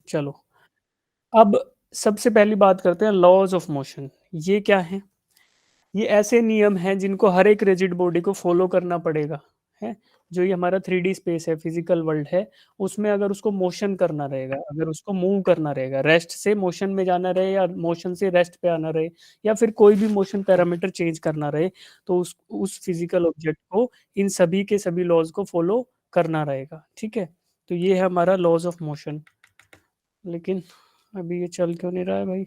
चलो, अब सबसे पहली बात करते हैं लॉज़ ऑफ मोशन। ये क्या हैं? ये ऐसे नियम हैं जिनको हर एक रिजिड बॉडी को फॉलो करना पड़ेगा, है? जो ये हमारा 3D स्पेस है, फिज़िकल वर्ल्ड है, उसमें अगर उसको मोशन करना रहेगा, अगर उसको मूव करना रहेगा, रेस्ट से मोशन में जाना रहे या मोशन से रेस्ट पे आना रहे या फिर कोई भी मोशन पैरामीटर चेंज करना रहे, तो उस फिज़िकल ऑब्जेक्ट को इन सभी के सभी लॉज़ को फॉलो करना रहेगा, ठीक है? तो ये है हमारा लॉज़ ऑफ मोशन। लेकिन अभी ये चल क्यों नहीं रहा है भाई?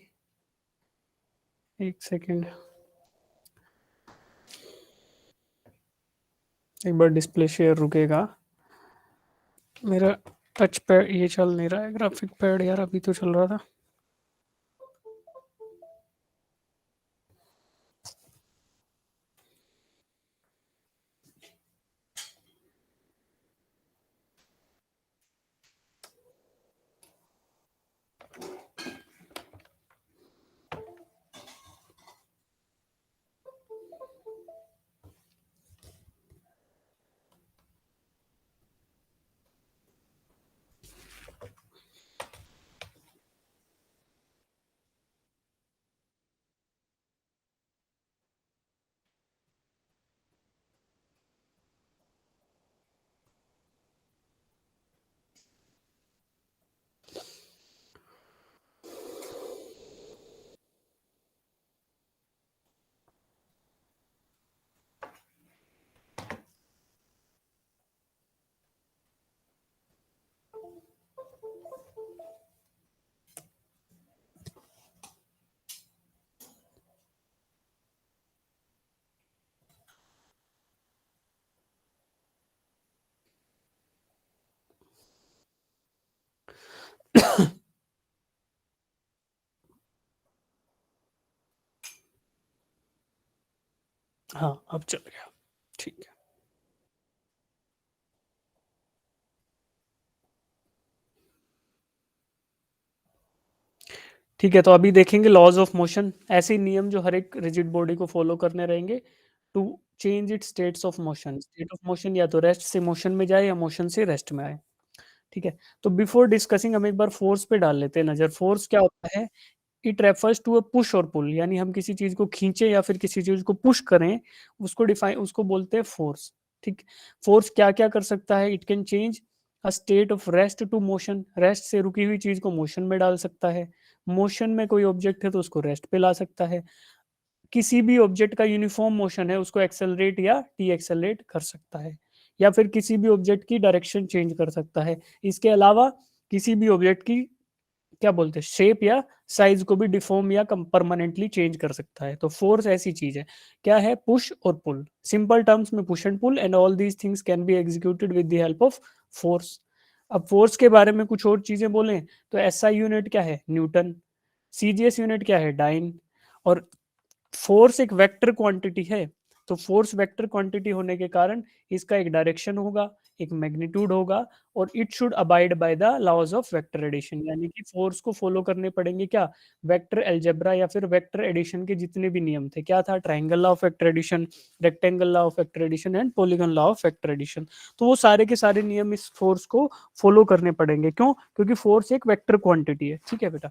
1 सेकंड, एक बार डिस्प्ले शेयर रुकेगा। मेरा टच पैड ये चल नहीं रहा है, ग्राफिक पैड यार अभी तो चल रहा था। हाँ, अब चल गया। ठीक है। ठीक है, तो अभी देखेंगे लॉज़ ऑफ मोशन, ऐसे नियम जो हर एक रिजिड बॉडी को फॉलो करने रहेंगे to change its states of motion. State of motion या तो रेस्ट से मोशन में जाए या मोशन से रेस्ट में आए। ठीक है? तो बिफोर डिस्कसिंग हम एक बार फोर्स पे डाल लेते हैं नज़र। फोर्स क्या होता है? It refers to a push और पुल, यानी हम किसी चीज को खींचे या फिर किसी चीज को पुश करें, उसको बोलते हैं फोर्स। ठीक। फोर्स क्या क्या कर सकता है? It can change a state of rest to motion, rest से रुकी हुई चीज को मोशन में डाल सकता है। मोशन में कोई ऑब्जेक्ट है तो उसको रेस्ट पे ला सकता है। किसी भी ऑब्जेक्ट का यूनिफॉर्म मोशन है उसको एक्सेलरेट या डी एक्सेलरेट कर सकता है, या फिर किसी भी ऑब्जेक्ट की डायरेक्शन चेंज कर सकता है। इसके अलावा किसी भी ऑब्जेक्ट की क्या बोलते हैं शेप या साइज को भी डिफॉर्म या परमानेंटली चेंज कर सकता है। तो फोर्स ऐसी चीज है, क्या है? पुश और पुल। सिंपल टर्म्स में push and pull, and all these things can be executed with the help of force. अब फोर्स के बारे में कुछ और चीजें बोलें तो एसआई यूनिट क्या है? न्यूटन। सीजीएस यूनिट क्या है? डाइन। और फोर्स एक वेक्टर क्वांटिटी है, तो फोर्स वेक्टर क्वांटिटी होने के कारण इसका एक डायरेक्शन होगा, एक मैग्नीट्यूड होगा, और it should abide by the laws of vector addition, यानी कि फोर्स को फॉलो करने पड़ेंगे क्या? वेक्टर एल्जेब्रा या फिर वेक्टर एडिशन के जितने भी नियम थे। क्या था? Triangle law of vector addition, rectangle law of vector addition and polygon law of vector addition. तो वो सारे के सारे नियम इस फोर्स को फॉलो करने पड़ेंगे। क्यों? क्योंकि फोर्स एक वेक्टर क्वांटिटी है। ठीक है बेटा,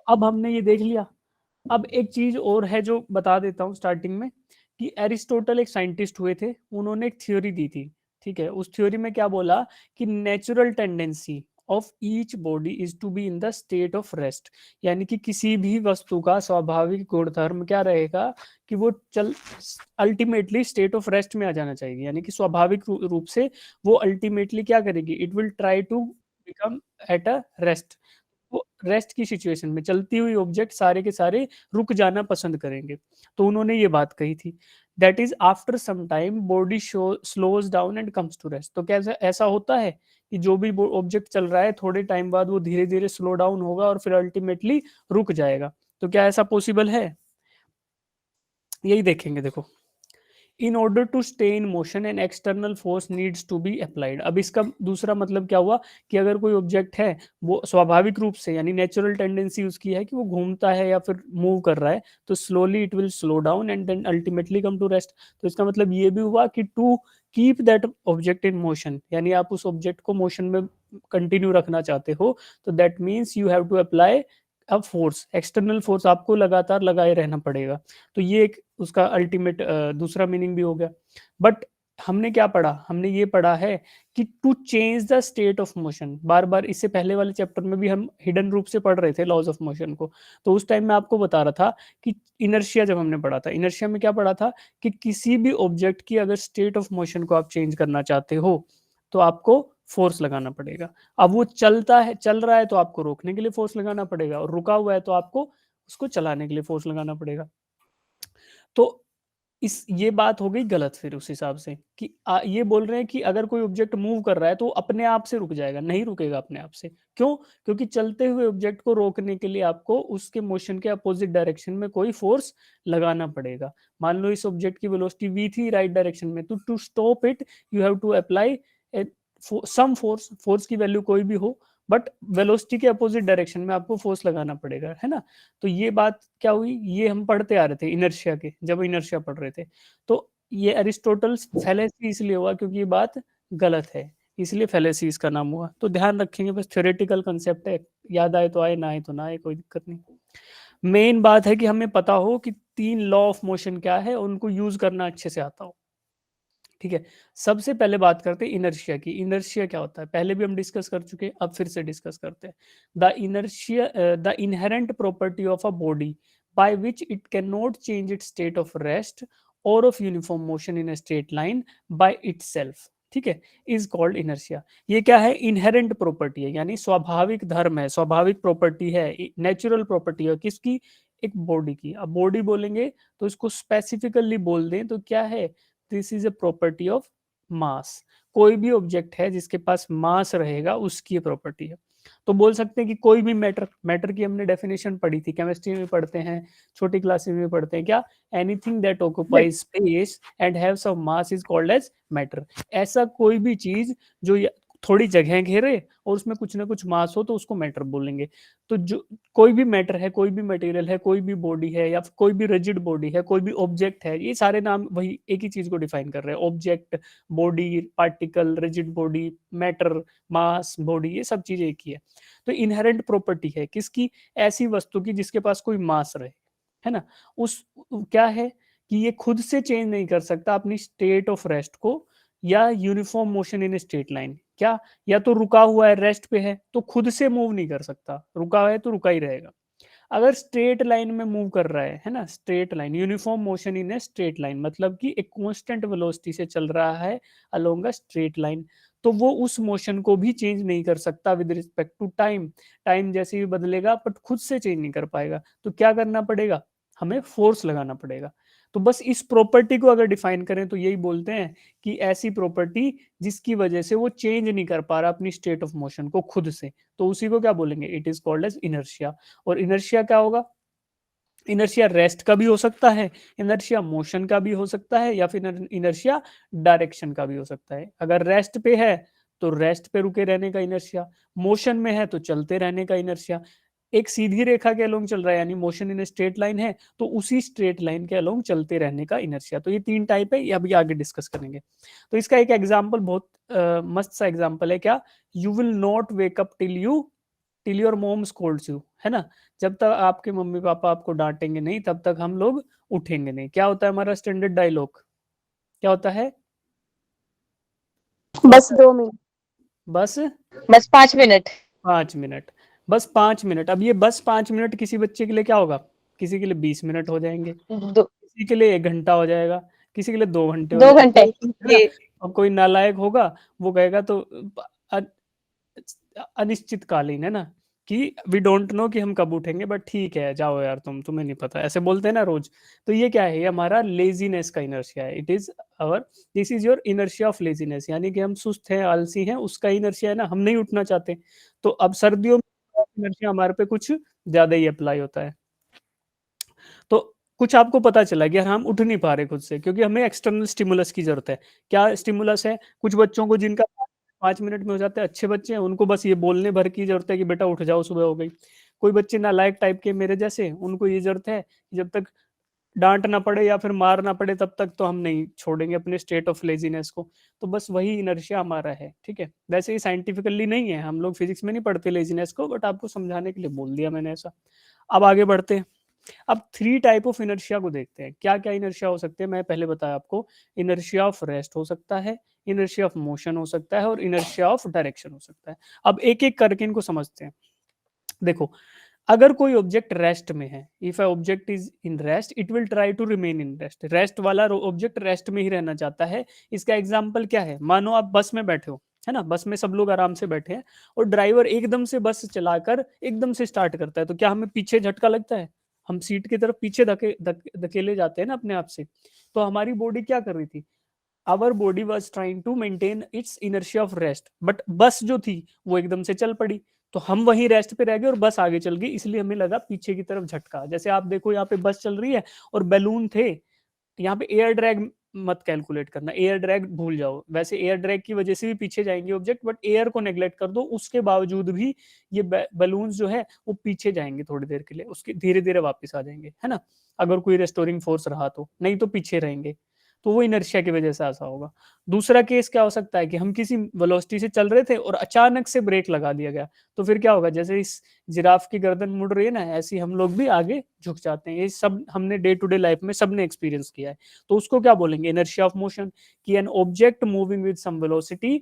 अब हमने ये देख लिया। अब एक चीज और है जो बता देता हूँ स्टार्टिंग में, कि एरिस्टोटल एक साइंटिस्ट हुए थे, उन्होंने एक थ्योरी दी थी। ठीक है? उस थ्योरी में क्या बोला कि natural tendency of each body is to be in the state of rest, यानी कि किसी भी वस्तु का स्वाभाविक गुणधर्म क्या रहेगा कि वो चल अल्टीमेटली स्टेट ऑफ रेस्ट में आ जाना चाहिए, यानी कि स्वाभाविक रूप से वो अल्टीमेटली क्या करेगी? It will try to become at a rest. वो रेस्ट की सिचुएशन में चलती हुई ऑब्जेक्ट सारे के सारे रुक जाना पसंद करेंगे। तो उन्होंने ये बात कही थी, that is after some time body show slows down and comes to rest. तो कैसा ऐसा होता है कि जो भी ऑब्जेक्ट चल रहा है थोड़े टाइम बाद वो धीरे धीरे स्लो डाउन होगा और फिर अल्टीमेटली रुक जाएगा। तो क्या ऐसा पॉसिबल है? यही देखेंगे, देखो। In order to stay in motion an external force needs to be applied. अब इसका दूसरा मतलब क्या हुआ कि अगर कोई ऑब्जेक्ट है वो स्वाभाविक रूप से, यानी नेचुरल टेंडेंसी उसकी है कि वो घूमता है या फिर मूव कर रहा है, तो slowly it will slow down and then ultimately come to rest. तो इसका मतलब ये भी हुआ कि to keep that object in motion, यानी आप उस ऑब्जेक्ट को मोशन में कंटिन्यू रखना चाहते हो, तो that means you have to apply a force, external force आपको लगातार लगाए रहना पड़ेगा। तो ये एक उसका अल्टीमेट दूसरा मीनिंग भी हो गया। बट हमने क्या पढ़ा? हमने ये पढ़ा है कि to change the state of motion, बार-बार इससे पहले वाले चैप्टर में भी हम हिडन रूप से पढ़ रहे थे लॉज़ ऑफ मोशन को। तो उस टाइम मैं आपको बता रहा था कि इनर्शिया जब हमने पढ़ा था, इनर्शिया में क्या पढ़ा था कि किसी भी ऑब्जेक्ट की अगर स्टेट ऑफ मोशन को आप चेंज करना चाहते हो, तो आपको फ़ोर्स लगाना पड़ेगा। अब वो चल रहा है तो आपको रोकने के लिए फ़ोर्स लगाना पड़ेगा, और रुका हुआ है तो आपको उसको चलाने के लिए फ़ोर्स लगाना पड़ेगा। तो इस ये बात हो गई गलत फिर उस हिसाब से कि ये बोल रहे हैं कि अगर कोई ऑब्जेक्ट मूव कर रहा है तो वो अपने आप से रुक जाएगा, नहीं रुकेगा अपने आप से। क्यों? क्योंकि चलते हुए ऑब्जेक्ट को रोकने के लिए आपको उसके मोशन के अपोजिट डायरेक्शन में कोई फोर्स लगाना पड़ेगा। मान लो इस ऑब्जेक्ट की वेलोसिटी v थी राइट डायरेक्शन में, तो to stop it you have to apply a some force, force की वैल्यू कोई भी हो, बट वेलोसिटी के अपोजिट डायरेक्शन में आपको फोर्स लगाना पड़ेगा, है ना? तो ये बात क्या हुई? ये हम पढ़ते आ रहे थे इनर्शिया के, जब इनर्शिया पढ़ रहे थे। तो ये एरिस्टोटल्स फैलेसी इसलिए हुआ क्योंकि ये बात गलत है, इसलिए फैलेसी इसका नाम हुआ। तो ध्यान रखेंगे, बस थ्योरेटिकल कांसेप्ट है, याद आए तो आए, ना आए तो ना आए, कोई दिक्कत नहीं। मेन बात है कि हमें पता हो कि 3 लॉ ऑफ मोशन क्या है और उनको यूज़ करना अच्छे से आता हो। ठीक है, सबसे पहले बात करते हैं इनर्शिया की। इनर्शिया क्या होता है? पहले भी हम डिस्कस कर चुके हैं, अब फिर से डिस्कस करते हैं। The inherent property of a body by which it can not change its state of rest or of uniform motion in a straight line by itself, ठीक है, इज कॉल्ड इनर्शिया। ये क्या है? इनहेरेंट प्रॉपर्टी है, यानी स्वाभाविक धर्म है, स्वाभाविक प्रॉपर्टी है, नेचुरल प्रॉपर्टी है किसकी? एक बॉडी की। अब बॉडी बोलेंगे तो इसको स्पेसिफिकली बोल दें तो क्या है? This is a property of mass. कोई भी ऑब्जेक्ट है जिसके पास मास रहेगा उसकी प्रॉपर्टी है। तो बोल सकते हैं कि कोई भी मैटर, मैटर की हमने डेफिनेशन पढ़ी थी, केमिस्ट्री में पढ़ते हैं, छोटी क्लासेस में पढ़ते हैं, क्या? Anything that occupies space and have some mass is called as matter. ऐसा कोई भी चीज जो थोड़ी जगह घेरे और उसमें कुछ ना कुछ मास हो तो उसको मैटर बोलेंगे। तो जो कोई भी मैटर है, कोई भी मटेरियल है, कोई भी बॉडी है, या कोई भी रिजिड बॉडी है, कोई भी ऑब्जेक्ट है, ये सारे नाम वही एक ही चीज को डिफाइन कर रहे हैं। Object, body, particle, rigid body, matter, mass, body, ये सब चीजें एक ही है। तो इनहेरेंट प्रॉपर्टी है किसकी? ऐसी वस्तु की जिसके पास कोई मास रहे, है ना? उस क्या है कि ये खुद से चेंज नहीं कर सकता अपनी स्टेट ऑफ रेस्ट को या uniform motion in straight line. क्या? या तो रुका हुआ है, रेस्ट पे है, तो खुद से मूव नहीं कर सकता, रुका है तो रुका ही रहेगा। अगर स्ट्रेट लाइन में मूव कर रहा है ना, straight line, uniform motion in a straight line, मतलब कि एक कांस्टेंट वेलोसिटी से चल रहा है अलोंग अ स्ट्रेट लाइन, तो वो उस मोशन को भी चेंज नहीं कर सकता with respect to time. Time जैसे भी बदलेगा बट खुद से चेंज नहीं कर पाएगा। तो क्या करना पड़ेगा? हमें फोर्स लगाना पड़ेगा। तो बस इस प्रॉपर्टी को अगर डिफाइन करें तो यही बोलते हैं कि ऐसी प्रॉपर्टी जिसकी वजह से वो चेंज नहीं कर पा रहा अपनी स्टेट ऑफ मोशन को खुद से, तो उसी को क्या बोलेंगे? It is called as inertia. और इनर्शिया क्या होगा? इनर्शिया रेस्ट का भी हो सकता है, इनर्शिया मोशन का भी हो सकता है, या फिर इनर्शिया डायरेक्शन का भी हो सकता है। अगर रेस्ट पे है तो रेस्ट पे रुके रहने का इनर्शिया, मोशन में है तो चलते रहने का इनर्शिया। एक सीधी रेखा के अलोंग चल रहा है यानी मोशन इन स्ट्रेट लाइन है, तो उसी स्ट्रेट लाइन के अलोंग चलते रहने का इनर्शिया। तो ये 3 टाइप है, ये अभी आगे डिस्कस करेंगे। तो इसका एक एग्जांपल बहुत मस्त सा एग्जांपल है, क्या? You will not wake up till your mom Scholz you, है ना? जब तक आपके मम्मी पापा आपको डांटेंगे नहीं तब तक हम लोग उठेंगे नहीं। क्या होता है हमारा स्टैंडर्ड डायलॉग? क्या होता है? क्या बस होता है? 2 मिनट। बस बस 5 मिनट। 5 मिनट। बस 5 मिनट। अब ये बस 5 मिनट किसी बच्चे के लिए क्या होगा? किसी के लिए 20 मिनट हो जाएंगे, दो किसी के लिए 1 घंटा हो जाएगा, किसी के लिए 2 घंटे हो 2 घंटे। जाएगा, है ना? जी। अब कोई नालायक होगा, वो कहेगा तो अनिश्चितकालीन, है ना, कि वी डोंट नो कि हम कब उठेंगे, बट ठीक है जाओ यार, तुम्हें नहीं पता, ऐसे बोलते हैं ना रोज। तो ये क्या है? ये हमारा लेजीनेस का इनर्शिया है। It is our this is your inertia of laziness, यानी कि हम सुस्त हैं, आलसी हैं, उसका इनर्शिया है ना, हम नहीं उठना चाहते। तो अब सर्दियों में इनर्शिया हमारे पे कुछ ज्यादा ही अप्लाई होता है। तो कुछ आपको पता चला कि यार हम उठ नहीं पा रहे खुद से क्योंकि हमें एक्सटर्नल स्टिमुलस की जरूरत है। क्या स्टिमुलस है? कुछ बच्चों को जिनका 5 मिनट में हो जाता है, अच्छे बच्चे हैं, उनको बस ये बोलने भर की जरूरत है कि बेटा उठ जाओ, सुबह हो गई। कोई बच्चे नालायक टाइप के मेरे जैसे, उनको ये जरूरत है कि जब तक डांट ना पड़े या फिर मार ना पड़े तब तक तो हम नहीं छोड़ेंगे अपने स्टेट ऑफ लेजीनेस को। तो बस वही इनर्शिया हमारा है, ठीक है। वैसे ही साइंटिफिकली नहीं है, हम लोग फिजिक्स में नहीं पढ़ते लेजीनेस को, बट आपको समझाने के लिए बोल दिया मैंने ऐसा। अब आगे बढ़ते हैं। अब 3 टाइप ऑफ इनर्शिया को देखते हैं। क्या-क्या इनर्शिया हो सकते हैं, मैं पहले बताया आपको। इनर्शिया ऑफ रेस्ट हो सकता है, इनर्शिया ऑफ मोशन हो सकता है और इनर्शिया ऑफ डायरेक्शन हो सकता है। अब एक-एक करके इनको समझते हैं। देखो, अगर कोई ऑब्जेक्ट रेस्ट में है, if a object is in rest it will try to remain in rest. Rest वाला ऑब्जेक्ट रेस्ट में ही रहना चाहता है। इसका एग्जांपल क्या है, मानो आप बस में बैठे हो, है ना, बस में सब लोग आराम से बैठे हैं और ड्राइवर एकदम से बस चलाकर एकदम से स्टार्ट करता है, तो क्या हमें पीछे झटका लगता है? हम सीट की तरफ पीछे धकेले जाते हैं ना अपने आप से। तो हमारी बॉडी क्या कर रही थी, our body was trying to maintain its inertia of rest, but बस जो थी वो एकदम से चल पड़ी, तो हम वहीं रेस्ट पे रह गए और बस आगे चल गई, इसलिए हमें लगा पीछे की तरफ झटका। जैसे आप देखो यहाँ पे बस चल रही है और बैलून थे, यहाँ पे एयर ड्रैग मत कैलकुलेट करना, एयर ड्रैग भूल जाओ। वैसे एयर ड्रैग की वजह से भी पीछे जाएंगे ऑब्जेक्ट, बट एयर को नेग्लेक्ट कर दो, उसके बावजूद भी ये बलून्स जो है वो पीछे जाएंगे थोड़ी देर के लिए, उसके धीरे धीरे वापस आ जाएंगे, है ना, अगर कोई रेस्टोरिंग फोर्स रहा तो, नहीं तो पीछे रहेंगे। तो वो इनर्शिया की वजह से ऐसा होगा। दूसरा केस क्या हो सकता है कि हम किसी वेलोसिटी से चल रहे थे और अचानक से ब्रेक लगा दिया गया, तो फिर क्या होगा, जैसे इस जिराफ की गर्दन मुड़ रही है ना, ऐसे ही हम लोग भी आगे झुक जाते हैं। ये सब हमने डे टू डे लाइफ में सबने एक्सपीरियंस किया है। तो उसको क्या बोलेंगे, इनर्शिया ऑफ मोशन। कि an object moving with some velocity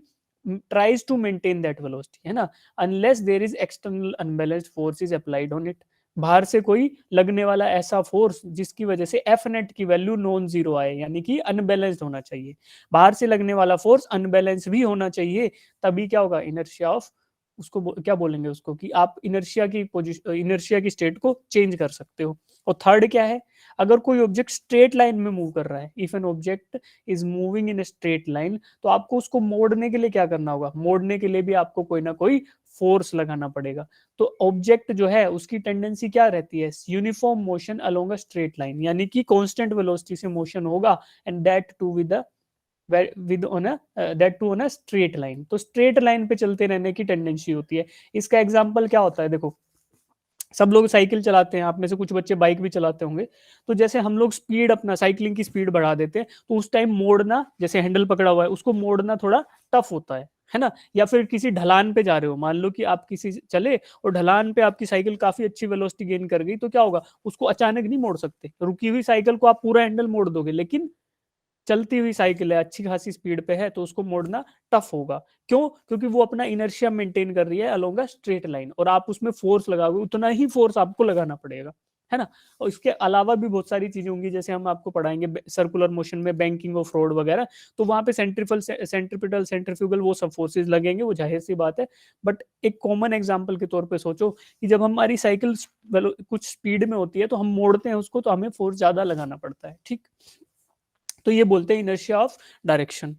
tries to maintain that velocity, है ना, unless there is external unbalanced force is applied on it। बाहर से कोई लगने वाला ऐसा फोर्स जिसकी वजह से एफ नेट की वैल्यू नॉन जीरो आए, यानी कि अनबैलेंस्ड होना चाहिए। बाहर से लगने वाला फोर्स अनबैलेंस भी होना चाहिए, तभी क्या होगा, इनर्शिया ऑफ, उसको क्या बोलेंगे उसको, कि आप इनर्शिया की पोजीशन, इनर्शिया की स्टेट को चेंज कर सकते हो। और थर्ड क्या है, अगर कोई ऑब्जेक्ट स्ट्रेट लाइन में मूव कर रहा है, if an object is moving in straight line, तो आपको उसको मोड़ने के लिए क्या करना होगा, मोड़ने के लिए भी आपको कोई ना कोई फोर्स लगाना पड़ेगा। तो ऑब्जेक्ट जो है उसकी टेंडेंसी क्या रहती है, uniform motion along a straight line, यानी कि कांस्टेंट वेलोसिटी से मोशन होगा, and that too with with on a that too on a straight line. तो स्ट्रेट लाइन पे चलते रहने की टेंडेंसी होती है। इसका एग्जांपल क्या होता है, देखो, सब लोग साइकिल चलाते हैं, आप में से कुछ बच्चे बाइक भी चलाते होंगे। तो जैसे हम लोग स्पीड, अपना साइकिलिंग की स्पीड बढ़ा देते हैं, तो उस टाइम मोड़ना, जैसे हैंडल पकड़ा हुआ है उसको मोड़ना थोड़ा टफ होता है ना। या फिर किसी ढलान पे जा रहे हो, मान लो कि आप किसी चले और ढलान पे आपकी साइकिल काफी अच्छी वेलोसिटी गेन कर गई, तो क्या होगा, उसको अचानक नहीं मोड़ सकते। रुकी हुई साइकिल को आप पूरा हैंडल मोड़ दोगे, लेकिन चलती हुई साइकिल है, अच्छी खासी स्पीड पे है, तो उसको मोड़ना टफ होगा। क्यों? क्योंकि वो अपना इनर्शिया मेंटेन कर रही है अलोंग अ स्ट्रेट लाइन, और आप उसमें फोर्स लगाओगे उतना ही फोर्स आपको लगाना पड़ेगा, है ना। और इसके अलावा भी बहुत सारी चीजें होंगी, जैसे हम आपको पढ़ाएंगे सर्कुलर मोशन में बैंकिंग ऑफ रोड वगैरह, तो वहां पे सेंट्रिपिटल सेंट्रीफ्यूगल वो सब फोर्सेज लगेंगे, वो जाहिर सी बात है। बट एक कॉमन एग्जांपल के तौर पे सोचो कि जब हमारी साइकिल कुछ स्पीड में होती है तो हम मोड़ते हैं उसको, तो हमें फोर्स ज्यादा लगाना पड़ता है, ठीक। तो ये बोलते हैं इनर्शिया ऑफ डायरेक्शन।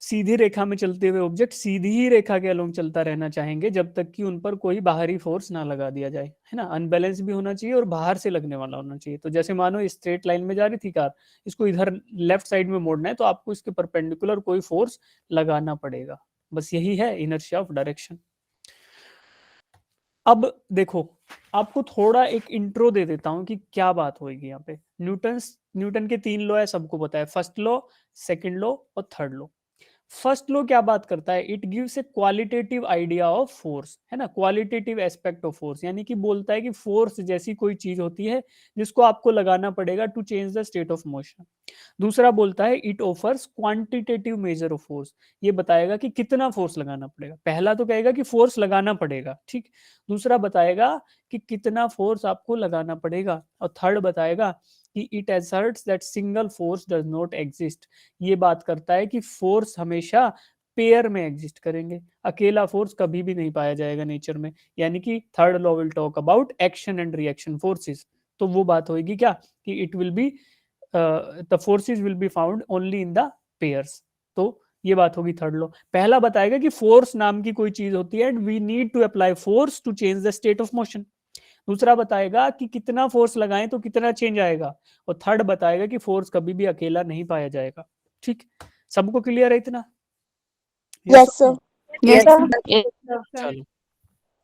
सीधी रेखा में चलते हुए ऑब्जेक्ट सीधी ही रेखा के अलोंग चलता रहना चाहेंगे जब तक कि उन पर कोई बाहरी फोर्स ना लगा दिया जाए, है ना। अनबैलेंस भी होना चाहिए और बाहर से लगने वाला होना चाहिए। तो जैसे मानो स्ट्रेट लाइन में जा रही थी कार, इसको इधर लेफ्ट साइड में मोड़ना है, तो आपको इसके परपेंडिकुलर कोई फोर्स लगाना पड़ेगा। बस यही है इनर्शिया ऑफ डायरेक्शन। अब देखो, आपको थोड़ा एक इंट्रो दे देता हूं कि क्या बात होगी यहाँ पे। न्यूटन के 3 लॉ है, सबको पता है, फर्स्ट लॉ, सेकंड लॉ और थर्ड लॉ। फर्स्ट लॉ क्या बात करता है, it gives A qualitative idea of force, है ना, क्वालिटेटिव एस्पेक्ट ऑफ फोर्स, यानी कि बोलता है कि फोर्स जैसी कोई चीज होती है जिसको आपको लगाना पड़ेगा to change the state of motion. दूसरा बोलता है it offers quantitative measure of force, ये बताएगा कि कितना फोर्स लगाना पड़ेगा। पहला तो कहेगा कि फोर्स लगाना पड़ेगा, ठीक। दूसरा बताएगा कि कितना फोर्स आपको लगाना पड़ेगा, और थर्ड बताएगा कि it assets that single force does not exist, ये बात करता है कि फोर्स हमेशा पेयर में एग्जिस्ट करेंगे, अकेला फोर्स कभी भी नहीं पाया जाएगा नेचर में। यानी कि third law will talk about action and reaction forces. तो वो बात होगी क्या, कि it will be the forces will be found only in the pairs. तो ये बात होगी थर्ड लॉ। पहला बताएगा कि फोर्स नाम की कोई चीज होती है and we need to apply force to change the state of motion. दूसरा बताएगा कि कितना फोर्स लगाएं तो कितना चेंज आएगा, और थर्ड बताएगा कि फोर्स कभी भी अकेला नहीं पाया जाएगा, ठीक। सबको क्लियर है इतना? Yes yes sir. Yes yes? Sir. चलो,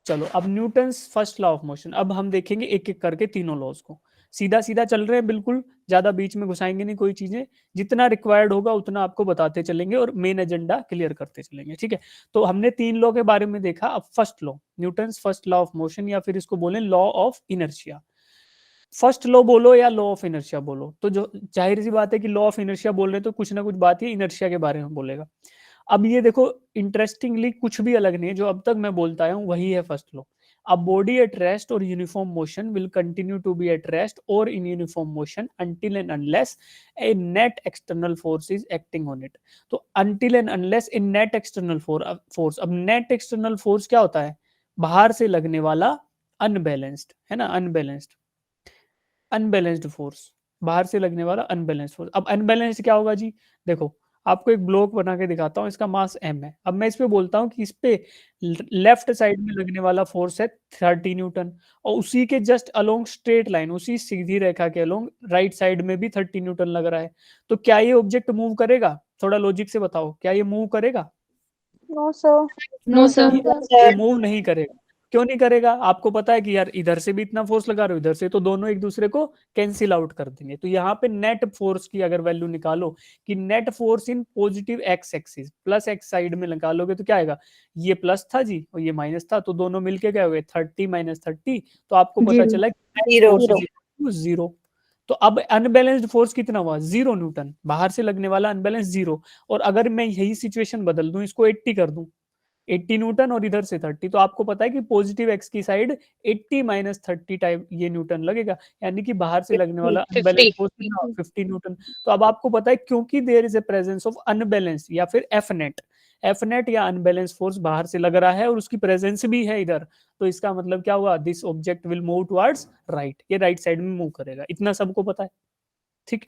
चलो अब Newton's first law of motion, अब हम देखेंगे एक एक करके तीनों लॉज को। सीधा-सीधा चल रहे हैं बिल्कुल, ज़्यादा बीच में घुसाएँगे नहीं कोई चीज़ें, जितना रिक्वायर्ड होगा उतना आपको बताते चलेंगे और मेन एजेंडा क्लियर करते चलेंगे, ठीक है? तो हमने 3 लॉ के बारे में देखा, अब first law, Newton's first law of motion या फिर इसको बोलें law of inertia. First law बोलो या लॉ ऑफ इनर्शिया बोलो, तो जो ज़ाहिर-सी बात है कि लॉ ऑफ इनर्शिया बोल रहे हैं तो कुछ ना कुछ बात ये इनर्शिया के बारे में बोलेगा। अब ये देखो इंटरेस्टिंगली कुछ भी अलग नहीं है, जो अब तक मैं बोलता आया हूँ वही है first law. A body at rest or uniform motion will continue to be at rest or in uniform motion until and unless a net external force is acting on it. तो until and unless a net external force, अब net external force क्या होता है? बाहर से लगने वाला unbalanced, है ना? अनबैलेंस्ड, अनबैलेंस्ड फोर्स, बाहर से लगने वाला अनबैलेंस्ड फोर्स। अब अनबैलेंस्ड क्या होगा जी? देखो, आपको एक ब्लॉक बना के दिखाता हूँ, इसका मास m है। अब मैं इस पे बोलता हूँ कि इस पे लेफ्ट साइड में लगने वाला फोर्स है 30 न्यूटन और उसी के जस्ट अलोंग स्ट्रेट लाइन, उसी सीधी रेखा के अलोंग राइट साइड में भी 30 न्यूटन लग रहा है। तो क्या ये ऑब्जेक्ट मूव करेगा? थोड़ा लॉजिक से बताओ, क्या ये मूव करेगा? No sir. नो ये सर। ये मूव नहीं करेगा। क्यों नहीं करेगा? आपको पता है कि यार इधर से भी इतना फोर्स लगा रहे हो, इधर से, तो दोनों एक दूसरे को कैंसिल आउट कर देंगे। तो यहाँ पे नेट फोर्स की अगर वैल्यू निकालो कि net force in positive x axis plus x side में निकालोगे तो क्या आएगा? ये प्लस था जी और ये माइनस था, तो दोनों मिलके क्या हो गए? 30 माइनस 30। तो आपको पता जीरो। चला कि zero. Force is equal to zero. तो अब अनबैलेंस्ड फोर्स कितना हुआ? 0 न्यूटन, बाहर से लगने वाला अनबैलेंस 0। और अगर मैं यही सिचुएशन बदल दूं, इसको 80 कर दूं, 80 न्यूटन और इधर से 30, तो आपको पता है कि पॉजिटिव एक्स की साइड 80 माइनस 30 टाइम ये न्यूटन लगेगा, यानी कि बाहर से लगने वाला अनबैलेंस 50। फोर्स कितना? 50 न्यूटन। तो अब आपको पता है क्योंकि there is a presence of unbalance या फिर एफ नेट या अनबैलेंस फोर्स बाहर से लग रहा है और उसकी प्रेजेंस भी है इधर, तो इसका मतलब क्या हुआ? This object will move towards right, ये राइट साइड में मूव करेगा। इतना सबको पता है, ठीक?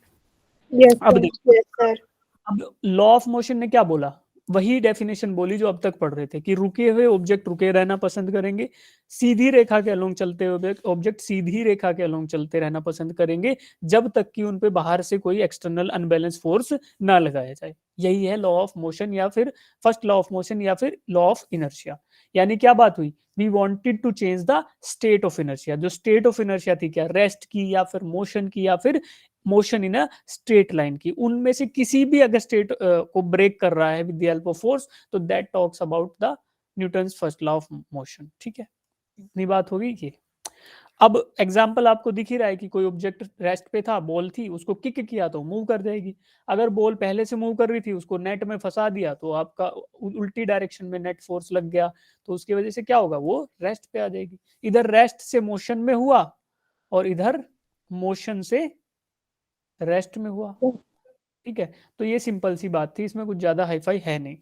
यस अब सर। देखो, यस सर। अब लॉ ऑफ मोशन ने क्या बोला? वही डेफिनेशन बोली जो अब तक पढ़ रहे थे कि रुके हुए ऑब्जेक्ट रुके रहना पसंद करेंगे, सीधी रेखा के अलोंग चलते हुए ऑब्जेक्ट सीधी रेखा के अलोंग चलते रहना पसंद करेंगे जब तक कि उन पे बाहर से कोई एक्सटर्नल अनबैलेंस फोर्स ना लगाया जाए। यही है लॉ ऑफ मोशन या फिर फर्स्ट लॉ ऑफ मोशन या फिर लॉ ऑफ इनर्शिया। यानी क्या बात हुई? We wanted to change the state of inertia. जो स्टेट ऑफ इनर्शिया थी, क्या रेस्ट की या फिर मोशन की या फिर motion in a straight line की, उनमें से किसी भी अगर स्टेट को ब्रेक कर रहा है with the help of force, तो that talks about the Newton's first law of motion. ठीक है, इतनी बात होगी कि अब एग्जाम्पल आपको दिख ही रहा है कि कोई ऑब्जेक्ट रेस्ट पे था, बॉल थी, उसको किक किया तो मूव कर जाएगी। अगर बॉल पहले से मूव कर रही थी, उसको नेट में फंसा दिया तो आपका उल्टी डायरेक्शन में नेट फोर्स लग गया, तो उसकी वजह से क्या होगा? वो रेस्ट पे आ जाएगी। इधर रेस्ट से मोशन में हुआ और इधर मोशन से रेस्ट में हुआ। ठीक है, तो ये सिंपल सी बात थी, इसमें कुछ ज्यादा हाईफाई है नहीं।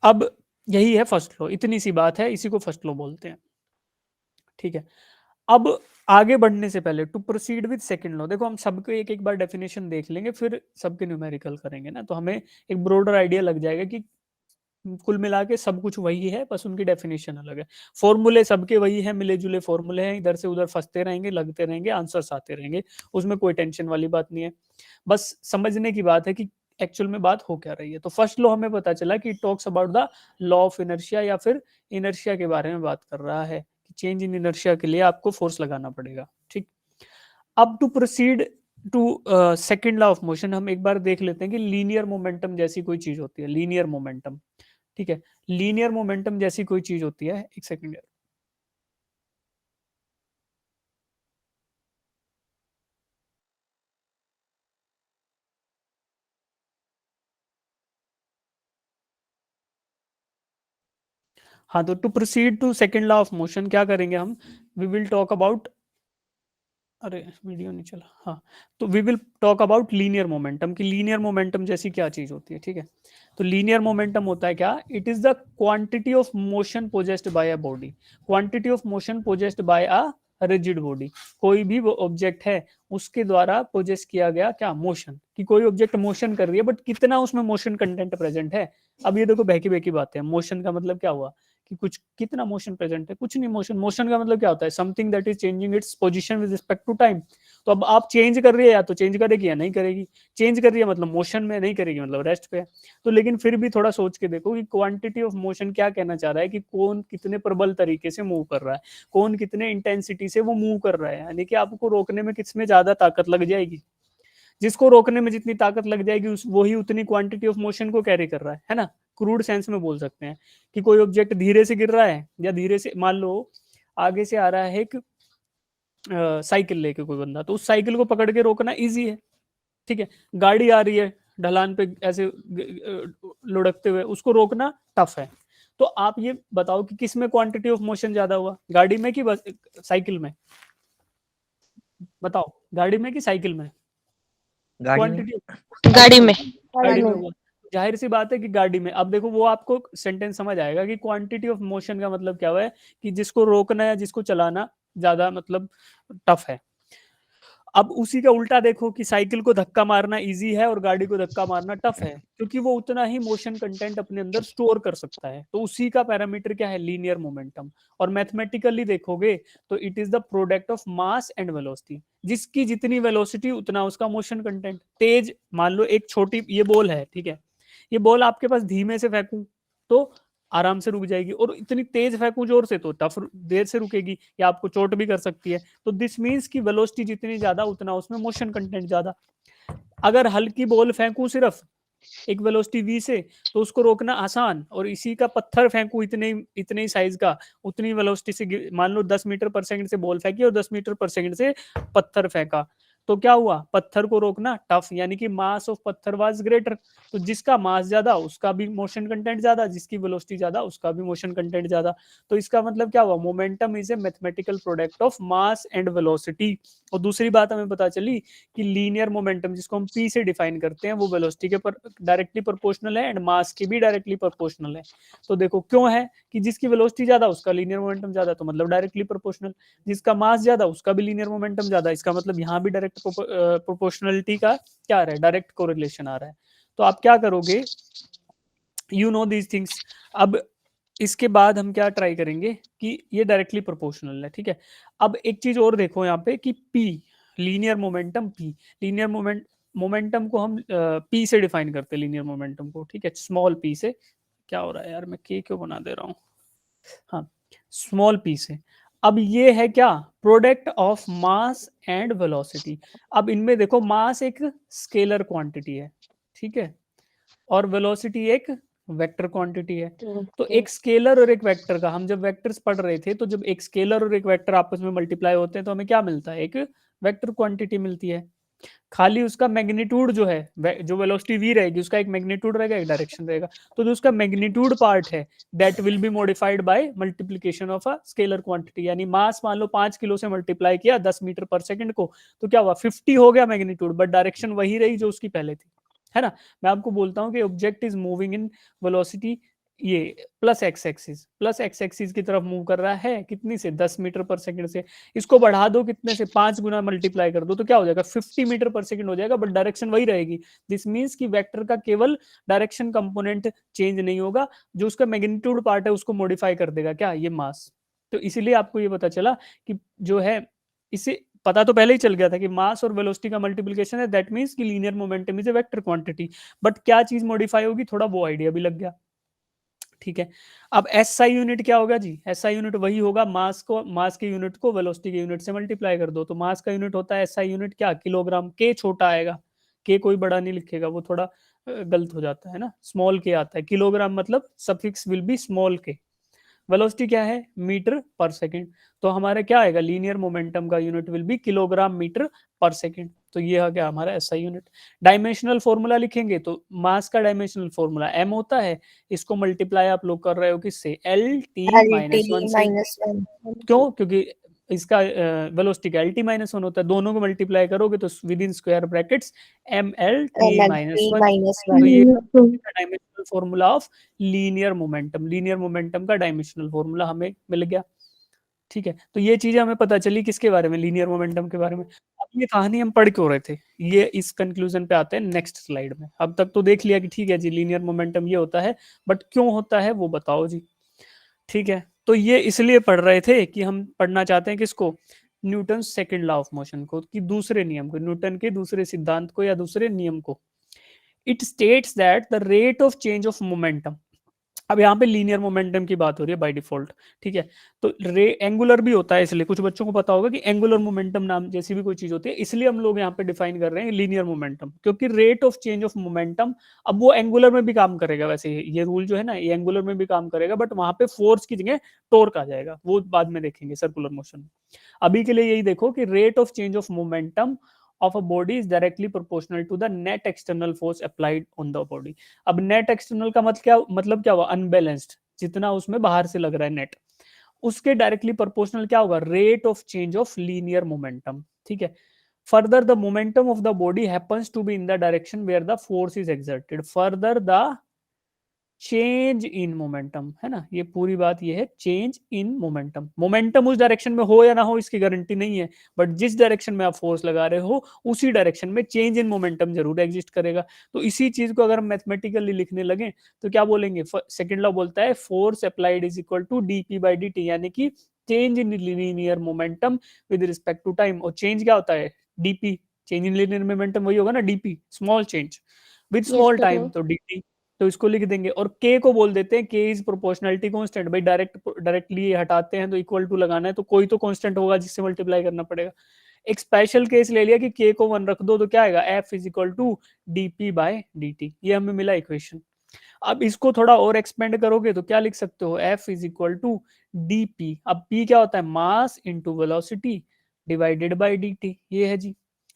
अब यही है फर्स्ट लॉ, इतनी सी बात है, इसी को फर्स्ट लॉ बोलते हैं। ठीक है, अब आगे बढ़ने से पहले to proceed with second law, देखो हम सबको एक एक बार डेफिनेशन देख लेंगे, फिर सबके न्यूमेरिकल करेंगे ना, तो हमें एक ब्रॉडर आइडिया लग जाएगा कि कुल मिला के सब कुछ वही है, बस उनकी डेफिनेशन अलग है। फॉर्मूले सबके वही है, मिले जुले फॉर्मूले हैं, इधर से उधर फंसते रहेंगे, लगते रहेंगे, आंसर्स आते रहेंगे, उसमें कोई टेंशन वाली बात नहीं है। बस समझने की बात है कि एक्चुअल में बात हो क्या रही है। तो फर्स्ट लॉ हमें पता चला कि talks about the law of inertia या फिर इनर्शिया के बारे में बात कर रहा है कि चेंज इन इनर्शिया के लिए आपको फोर्स लगाना पड़ेगा। ठीक, अब to proceed to second law of motion, हम एक बार देख लेते हैं कि लीनियर मोमेंटम जैसी कोई चीज होती है, लीनियर मोमेंटम। ठीक है, लीनियर मोमेंटम जैसी कोई चीज होती है, एक सेकंड। हाँ, तो to proceed to second law of motion क्या करेंगे हम? वी विल टॉक अबाउट, अरे वीडियो नहीं चला, हाँ, तो we will talk about linear momentum कि लीनियर मोमेंटम जैसी क्या चीज होती है। ठीक है, तो लीनियर मोमेंटम होता है क्या? It is the quantity of motion possessed by a body, quantity of motion possessed by a rigid body. कोई भी वो ऑब्जेक्ट है उसके द्वारा पोजेस किया गया क्या? मोशन। कि कोई ऑब्जेक्ट मोशन कर रही है बट कितना उसमें मोशन कंटेंट प्रेजेंट है। अब ये देखो बहकी बहकी बात है, मोशन का मतलब क्या हुआ कि कुछ कितना मोशन प्रेजेंट है, कुछ नहीं। मोशन का मतलब क्या होता है, something that is changing its position with respect to time. तो अब आप चेंज कर रही है, या तो चेंज करेगी या नहीं करेगी। चेंज कर रही है मतलब मोशन में, नहीं करेगी मतलब रेस्ट पे है। तो लेकिन फिर भी थोड़ा सोच के देखो कि क्वांटिटी ऑफ मोशन क्या कहना चाह रहा है, कि कौन कितने प्रबल तरीके से मूव कर रहा है, कौन कितने इंटेंसिटी से वो मूव कर रहा है, यानी कि आपको रोकने में किसमें ज्यादा ताकत लग जाएगी। जिसको रोकने में जितनी ताकत लग जाएगी वही उतनी क्वांटिटी ऑफ मोशन को कैरी कर रहा है ना। क्रूड सेंस में बोल सकते हैं कि कोई ऑब्जेक्ट धीरे से गिर रहा है या धीरे से, मान लो आगे से आ रहा है एक साइकिल लेके कोई बंदा, तो उस साइकिल को पकड़ के रोकना इजी है, ठीक है। गाड़ी आ रही है ढलान पे ऐसे लुढ़कते हुए, उसको रोकना टफ है। तो आप ये बताओ कि किस में क्वांटिटी ऑफ मोशन ज्यादा हुआ, गाड़ी में कि बस साइकिल में? बताओ, गाड़ी में कि साइकिल में गाड़ी में। क्वांटिटी? गाड़ी में। गाड़ी में हुआ। जाहिर सी बात है कि गाड़ी में। अब देखो वो आपको सेंटेंस समझ आएगा कि क्वांटिटी ऑफ मोशन का मतलब क्या हुआ है, कि जिसको रोकना या जिसको चलाना ज्यादा मतलब टफ है। अब उसी का उल्टा देखो कि साइकिल को धक्का मारना इजी है और गाड़ी को धक्का मारना टफ है, क्योंकि वो उतना ही मोशन कंटेंट अपने अंदर स्टोर कर सकता है। तो उसी का पैरामीटर क्या है, लीनियर मोमेंटम। और मैथमेटिकली देखोगे तो it is the product of mass and velocity. जिसकी जितनी वेलोसिटी उतना उसका मोशन कंटेंट। तेज, मान लो एक छोटी ये बॉल है, ठीक है, ये बॉल आपके पास धीमे से फेंकूं तो आराम से रुक जाएगी, और इतनी तेज फेंकूं जोर से तो टफ देर से रुकेगी, या आपको चोट भी कर सकती है। तो दिस मीन्स की वेलोसिटी जितनी ज्यादा उतना उसमें मोशन कंटेंट ज्यादा। अगर हल्की बॉल फेंकूं सिर्फ एक वेलोसिटी v से, तो उसको रोकना आसान। और इसी का पत्थर फेंकूं इतने इतने ही साइज का, उतनी वेलोसिटी से, मान लो 10 मीटर पर सेकंड से बॉल फेंकी और 10 मीटर पर सेकंड से पत्थर फेंका, तो क्या हुआ, पत्थर को रोकना टफ, यानी कि मास ऑफ पत्थर वाज ग्रेटर। तो जिसका मास ज्यादा उसका भी मोशन कंटेंट ज्यादा, जिसकी वेलोसिटी ज्यादा उसका भी मोशन कंटेंट ज्यादा। तो इसका मतलब क्या हुआ, momentum is a mathematical product of mass and velocity. और दूसरी बात हमें पता चली कि लीनियर मोमेंटम, जिसको हम p से डिफाइन करते हैं, वो वेलोसिटी के डायरेक्टली प्रोपोर्शनल है एंड मास के भी डायरेक्टली प्रोपोर्शनल है। तो देखो क्यों है कि जिसकी वेलोसिटी ज्यादा उसका लीनियर मोमेंटम ज्यादा, तो मतलब डायरेक्टली प्रोपोर्शनल। जिसका मास ज्यादा उसका भी लीनियर मोमेंटम ज्यादा, इसका मतलब यहाँ भी डायरेक्ट प्रोपोर्शनलिटी का क्या आ रहा है, डायरेक्ट कोरिलेशन आ रहा है। तो आप क्या करोगे, यू नो दीज थिंग्स। अब इसके बाद हम क्या ट्राई करेंगे कि ये डायरेक्टली प्रोपोर्शनल है, ठीक है। अब एक चीज और देखो यहाँ पे कि p, linear momentum p, linear momentum को हम p से डिफाइन करते हैं, लीनियर मोमेंटम को, ठीक है, स्मॉल p से। क्या हो रहा है यार, मैं k क्यों बना दे रहा हूँ, हाँ, स्मॉल p से। अब ये है क्या, product of mass and velocity. अब इनमें देखो मास एक स्केलर क्वांटिटी है, ठीक है, और वेलोसिटी एक वेक्टर क्वांटिटी है। तो एक स्केलर और एक वेक्टर का, हम जब वेक्टर्स पढ़ रहे थे, तो जब एक स्केलर और एक वेक्टर आपस में मल्टीप्लाई होते हैं तो हमें क्या मिलता है, एक वेक्टर क्वांटिटी मिलती है। खाली उसका मैग्नीट्यूड जो है, जो वेलोसिटी v रहेगी उसका एक मैग्नीट्यूड रहेगा, एक डायरेक्शन रहेगा। तो जो उसका मैग्नीट्यूड पार्ट है that will be modified by multiplication of a scalar quantity. यानी मास मान लो 5 किलो से मल्टीप्लाई किया 10 मीटर पर सेकंड को, तो क्या हुआ, 50 हो गया मैग्नीट्यूड, बट डायरेक्शन वही रही जो उसकी पहले थी, है ना। मैं आपको बोलता हूँ कि object is moving in velocity ये प्लस एक्स एक्सिस की तरफ मूव कर रहा है, कितनी से, 10 मीटर पर सेकंड से। इसको बढ़ा दो कितने से, 5 गुना मल्टीप्लाई कर दो, तो क्या हो जाएगा, 50 मीटर पर सेकंड हो जाएगा, बट डायरेक्शन वही रहेगी। दिस मींस कि वेक्टर का केवल डायरेक्शन कंपोनेंट चेंज नहीं होगा, जो उसका मैग्नीट्यूड पार्ट है उसको मॉडिफाई कर देगा, क्या, ये मास। तो इसीलिए आपको ये पता चला कि जो है, इसे पता तो पहले ही चल गया था कि मास और वेलोसिटी का मल्टीप्लिकेशन है, दैट मींस कि linear momentum is a vector quantity. But क्या चीज मॉडिफाई होगी, थोड़ा वो आइडिया भी लग गया, ठीक है। अब एसआई यूनिट क्या होगा जी, एसआई यूनिट वही होगा, मास के यूनिट को वेलोसिटी के यूनिट से मल्टीप्लाई कर दो। तो मास का यूनिट होता है एसआई यूनिट क्या, किलोग्राम। के छोटा आएगा, के कोई बड़ा नहीं लिखेगा, वो थोड़ा गलत हो जाता है ना, स्मॉल के आता है। किलोग्राम मतलब suffix will be small k. Velocity क्या है, मीटर पर सेकंड। तो हमारा क्या आएगा, लीनियर मोमेंटम का unit will be kilogram metre per second. तो ये है क्या हमारा एसआई यूनिट। डायमेंशनल फॉर्मूला लिखेंगे तो मास का डायमेंशनल फॉर्मूला m होता है, इसको मल्टीप्लाई आप लोग कर रहे हो किससे, एल टी माइनस वन से। क्यों, क्योंकि इसका वेलोसिटी का LT माइनस वन होता है, दोनों को मल्टीप्लाई करोगे तो with in square brackets MLT minus one. तो ये dimensional formula of linear momentum, linear momentum का डायमेंशनल फॉर्मूला हमें मिल गया, ठीक है। तो ये चीजें हमें पता चली किसके बारे में, लीनियर मोमेंटम के बारे में। अब ये कहानी हम पढ़ क्यों रहे थे, ये इस कंक्लूजन पे आते हैं नेक्स्ट स्लाइड में। अब तक तो देख लिया कि ठीक है जी लीनियर मोमेंटम ये होता है, बट क्यों होता है वो बताओ जी। ठीक है, तो ये इसलिए पढ़ रहे थे कि हम पढ़ना चाहते हैं किसको, Newton second law of motion को, कि दूसरे नियम को, न्यूटन के दूसरे सिद्धांत को या दूसरे नियम को। It states that the rate of change of momentum, अब यहाँ पे लीनियर मोमेंटम की बात हो रही है बाय डिफॉल्ट, ठीक है। तो रे एंगुलर भी होता है, इसलिए कुछ बच्चों को पता होगा कि एंगुलर मोमेंटम नाम जैसी भी कोई चीज होती है, इसलिए हम लोग यहाँ पे डिफाइन कर रहे हैं लीनियर मोमेंटम, क्योंकि rate of change of momentum, अब वो एंगुलर में भी काम करेगा, वैसे ये रूल जो है ना ये एंगुलर में भी काम करेगा, बट वहां पे फोर्स की जगह टॉर्क आ जाएगा, वो बाद में देखेंगे सर्कुलर मोशन में। अभी के लिए यही देखो कि rate of change of momentum of a body is directly proportional to the net external force applied on the body। अब नेट एक्सटर्नल का मतलब क्या हुआ, अनबैलेंस्ड, जितना उसमें बाहर से लग रहा है नेट, उसके डायरेक्टली प्रोपोर्शनल क्या होगा, rate of change of linear momentum, ठीक है। Further the momentum of the body happens to be in the direction where the force is exerted, further the change in momentum, है ना, ये पूरी बात ये है, चेंज इन मोमेंटम, मोमेंटम उस डायरेक्शन में हो या ना हो इसकी गारंटी नहीं है, बट जिस डायरेक्शन में आप फोर्स लगा रहे हो उसी डायरेक्शन में चेंज इन मोमेंटम जरूर एग्जिस्ट करेगा। तो इसी चीज को अगर मैथमेटिकली लिखने लगे तो क्या बोलेंगे, सेकंड लॉ बोलता है force applied is equal to DP by D t, यानी कि change in linear momentum with respect to time, और चेंज क्या होता है, dp, change in linear momentum वही होगा ना, dp small change with small time, तो dt, तो इसको लिख देंगे, और k को बोल देते हैं k इज प्रोपोर्शनलिटी कांस्टेंट, भाई डायरेक्टली हटाते हैं तो इक्वल टू लगाना है, तो कोई तो कांस्टेंट होगा जिससे मल्टीप्लाई करना पड़ेगा। एक स्पेशल केस ले लिया कि k को 1 रख दो तो क्या आएगा, f is equal to dp by dt, ये हमें मिला इक्वेशन। अब इसको थोड़ा और एक्सपेंड करोगे तो क्या लिख सकते हो, f is equal to dp, अब p क्या होता है, mass into velocity divided by dt, ये है जी।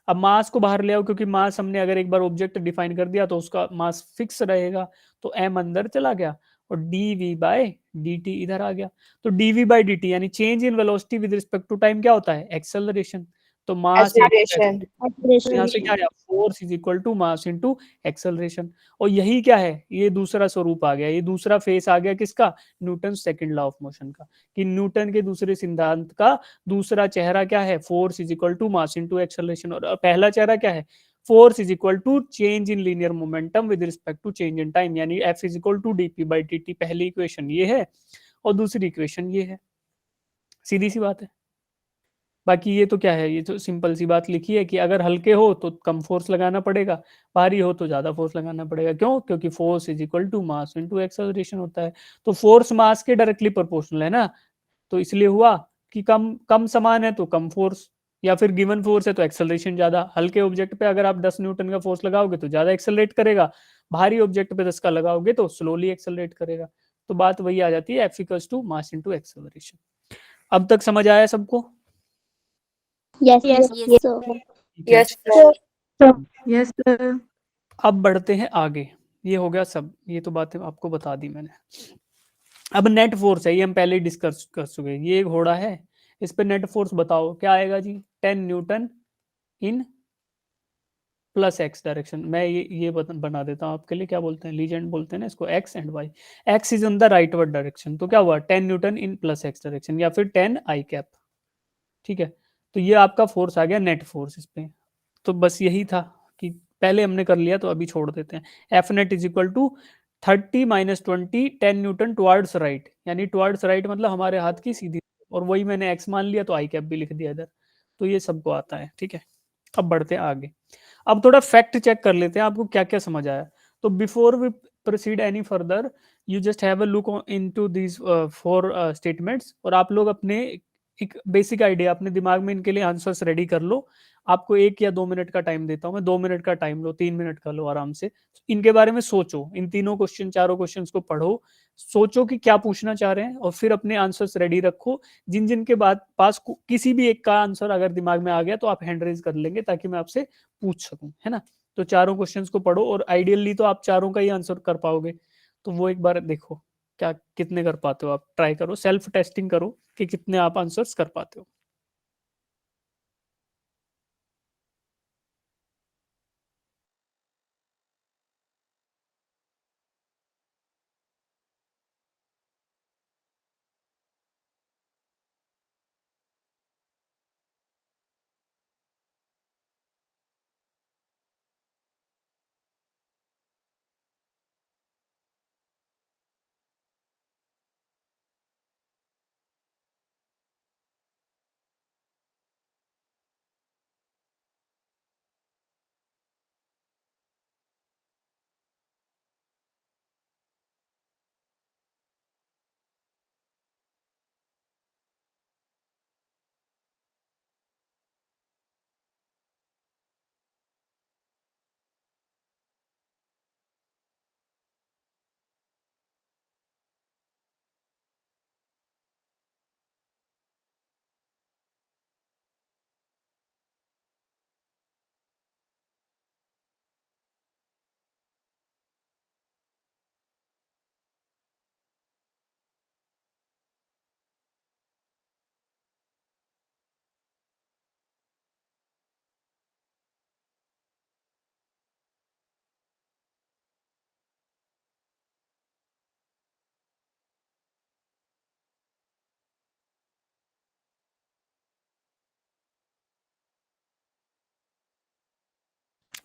अब मास को बाहर ले आओ, क्योंकि मास हमने अगर एक बार ऑब्जेक्ट डिफाइन कर दिया तो उसका मास फिक्स रहेगा, तो m अंदर चला गया और dv बाय dt इधर आ गया। तो dv बाय dt यानी change in velocity with respect to time क्या होता है, एक्सेलरेशन, तो मास Acceleration. तो यहाँ से क्या आया, force is equal to mass into acceleration. और यही क्या है, ये दूसरा स्वरूप आ गया, ये दूसरा फेस आ गया किसका, Newton second law of motion का, कि न्यूटन के दूसरे सिद्धांत का दूसरा चेहरा क्या है, force is equal to mass into acceleration, और पहला चेहरा क्या है, force is equal to change in linear momentum with respect to change in time, यानी F is equal to DP by D T, पहली इक्वेशन ये है और दूसरी इक्वेशन ये है, सीधी सी बात है। बाकी ये तो क्या है, ये तो सिंपल सी बात लिखी है कि अगर हल्के हो तो कम फोर्स लगाना पड़ेगा, भारी हो तो ज्यादा फोर्स लगाना पड़ेगा, क्यों, क्योंकि force is equal to mass into acceleration होता है, तो फोर्स मास के डायरेक्टली प्रोपोर्शनल है ना, तो इसलिए हुआ कि कम कम समान है तो कम फोर्स, या फिर गिवन फोर्स है तो एक्सेलरेशन ज्यादा, हल्के ऑब्जेक्ट पे अगर आप 10 न्यूटन का फोर्स लगाओगे तो ज्यादा एक्सेलरेट करेगा, भारी ऑब्जेक्ट पे 10 का लगाओगे तो स्लोली एक्सेलरेट करेगा। तो बात वही आ जाती है, F equals to mass into acceleration. अब तक समझ आया सबको, Yes, Yes. yes, sir. ठीक है। Yes, sir. Yes, sir. अब बढ़ते हैं आगे, ये हो गया सब, ये तो बातें आपको बता दी मैंने। अब नेट फोर्स है, ये हम पहले ही डिस्कस कर चुके हैं, ये एक घोड़ा है, इस पे नेट फोर्स बताओ क्या आएगा जी, 10 newton in plus x direction, मैं ये बना देता हूँ आपके लिए, क्या बोलते हैं, लीजेंड बोलते हैं ना इसको, x and y, x is on the rightward direction, तो क्या हुआ 10 newton in plus x direction, या फिर 10 आई कैप, ठीक है। तो ये आपका फोर्स आ गया नेट फोर्स इस पे। तो बस यही था कि पहले हमने कर लिया तो अभी छोड़ देते हैं, F net is equal to 30 minus 20 10 newton towards right, यानी टुवर्ड्स राइट मतलब हमारे हाथ की सीधी, और वही मैंने एक्स मान लिया तो आई कैप भी लिख दिया इधर, तो ये सबको आता है, ठीक है। अब बढ़ते हैं आगे, अब थोड़ा फैक्ट चेक कर लेते हैं आपको क्या क्या समझ आया। तो before we proceed any further, you just have a look into these 4 statements, और आप लोग अपने एक बेसिक आइडिया अपने दिमाग में इनके लिए आंसर्स रेडी कर लो। आपको 1 या 2 मिनट का टाइम देता हूं मैं, 2 मिनट का टाइम लो, 3 मिनट का लो आराम से, इनके बारे में सोचो, इन तीनों क्वेश्चन चारों क्वेश्चंस को पढ़ो, सोचो कि क्या पूछना चाह रहे हैं, और फिर अपने आंसर्स रेडी रखो। जिन जिन के बाद पास किसी भी एक का आंसर अगर दिमाग में आ गया तो आप हैंड रेज कर लेंगे ताकि मैं आपसे पूछ सकूं, है ना। तो चारों क्वेश्चंस को पढ़ो, और आइडियली तो आप चारों का ही आंसर कर पाओगे, तो वो एक बार देखो क्या कितने कर पाते हो, आप ट्राई करो, सेल्फ टेस्टिंग करो कि कितने आप आंसर्स कर पाते हो।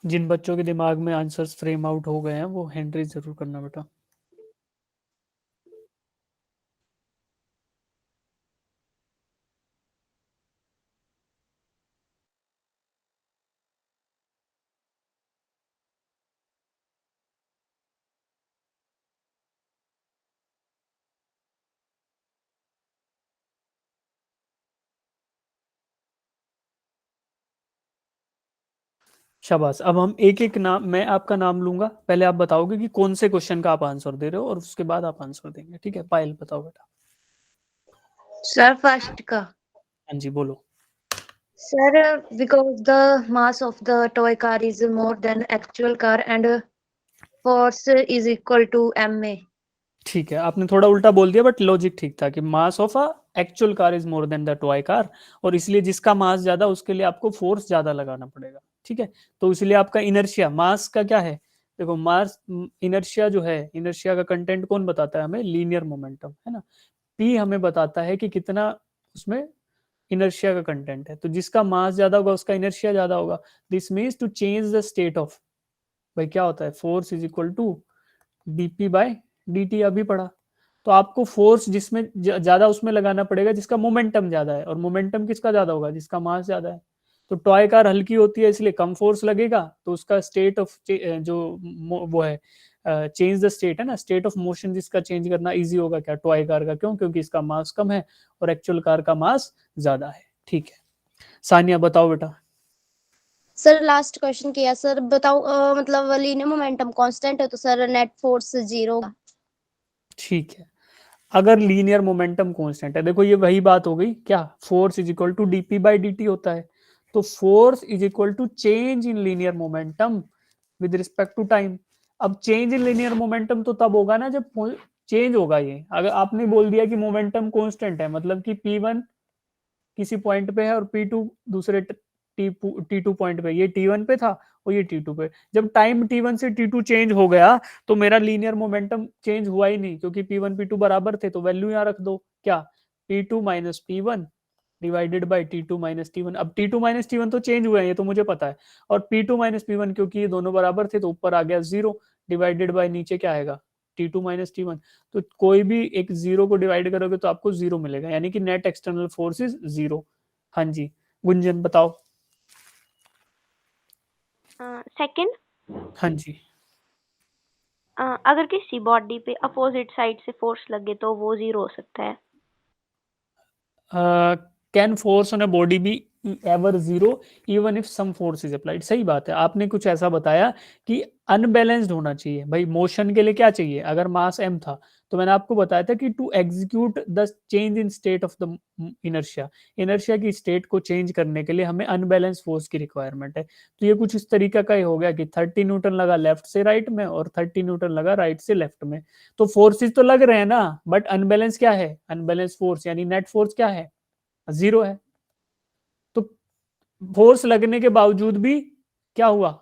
जिन बच्चों के दिमाग में आंसर्स फ्रेम आउट हो गए हैं वो हैंड रेज जरूर करना बेटा। शाबाश। अब हम एक एक नाम, मैं आपका नाम लूंगा, पहले आप बताओगे कि कौन से क्वेश्चन का आप आंसर दे रहे हो और उसके बाद आप आंसर देंगे, ठीक है। पायल बताओ बेटा। सर फर्स्ट का। हाँ जी बोलो। Sir because the mass of the toy car is more than actual car and force is equal to ma। ठीक है, आपने थोड़ा उल्टा बोल दिया बट लॉजिक ठीक था कि mass of a actual car is more than the toy car, और इसलिए जिसका मास ज्यादा उसके लिए आपको फोर्स ज्यादा लगाना पड़ेगा, ठीक है। तो इसलिए आपका इनर्शिया, मास का क्या है, देखो मास, इनर्शिया जो है, इनर्शिया का कंटेंट कौन बताता है हमें, लीनियर मोमेंटम, है ना। पी हमें बताता है कि कितना उसमें इनर्शिया का कंटेंट है, तो जिसका मास ज्यादा होगा उसका इनर्शिया ज्यादा होगा। This means to change the state of, भाई क्या होता है, force is equal to dp by dt, अभी पढ़ा। तो आपको फोर्स जिसमें ज्यादा उसमें लगाना पड़ेगा जिसका मोमेंटम ज्यादा है, और मोमेंटम किसका ज्यादा होगा, जिसका मास ज्यादा है। तो टॉय कार हल्की होती है इसलिए कम फोर्स लगेगा, तो उसका स्टेट ऑफ जो वो है, चेंज द स्टेट है ना, स्टेट ऑफ मोशन जिसका चेंज करना इजी होगा क्या, टॉय कार का। क्यों, क्योंकि इसका मास कम है और एक्चुअल कार का मास ज्यादा है, ठीक है। सानिया बताओ बेटा। सर लास्ट क्वेश्चन किया सर, बताओ मतलब लीनियर मोमेंटम कांस्टेंट है तो सर नेट फोर्स 0। ठीक है, अगर लीनियर मोमेंटम कांस्टेंट है, देखो ये वही बात हो गई क्या, force is equal to DP by D t होता है, तो force is equal to change in linear momentum with respect to time. अब चेंज इन लीनियर मोमेंटम तो तब होगा ना जब चेंज होगा ये, अगर आपने बोल दिया कि मोमेंटम कांस्टेंट है मतलब कि P1 किसी पॉइंट पे है और P2 दूसरे T2 पॉइंट पे, ये T1 पे था और ये T2 पे, जब टाइम T1 से T2 चेंज हो गया तो मेरा लीनियर मोमेंटम चेंज हुआ ही नहीं, क्योंकि P1 P2 बराबर थे, तो वैल्यू यहाँ रख दो, क्या P2 minus P1 divided by T2 minus T1। अब T2 माइनस T1 तो चेंज हुए हैं, ये तो मुझे पता है, और P2 माइनस P1 क्योंकि ये दोनों बराबर थे तो ऊपर आ गया 0 डिवाइडेड बाई नीचे क्या आएगा T2 माइनस T1। तो कोई भी एक जीरो को डिवाइड करोगे तो आपको 0 मिलेगा, यानी कि नेट एक्सटर्नल फोर्स इज 0। हाँ जी गुंजन बताओ। सेकंड, हाँ जी, अगर किसी बॉडी पे अपोजिट साइड से फोर्स लगे तो वो 0 हो सकता है। Can force on a body be ever 0 even if some force is applied, सही बात है। आपने कुछ ऐसा बताया कि अनबैलेंस्ड होना चाहिए, भाई मोशन के लिए क्या चाहिए, अगर मास m था तो मैंने आपको बताया था कि to execute the change in state of the inertia, inertia की स्टेट को चेंज करने के लिए हमें अनबैलेंस फोर्स की रिक्वायरमेंट है। तो ये कुछ इस तरीका का ही हो गया कि 30 न्यूटन लगा लेफ्ट से राइट में और 30 न्यूटन लगा राइट से लेफ्ट में, तो फोर्सेस तो लग रहे हैं ना, बट अनबैलेंस क्या है, अनबैलेंस फोर्स यानी नेट फोर्स क्या है, 0 है। तो फोर्स लगने के बावजूद भी क्या हुआ,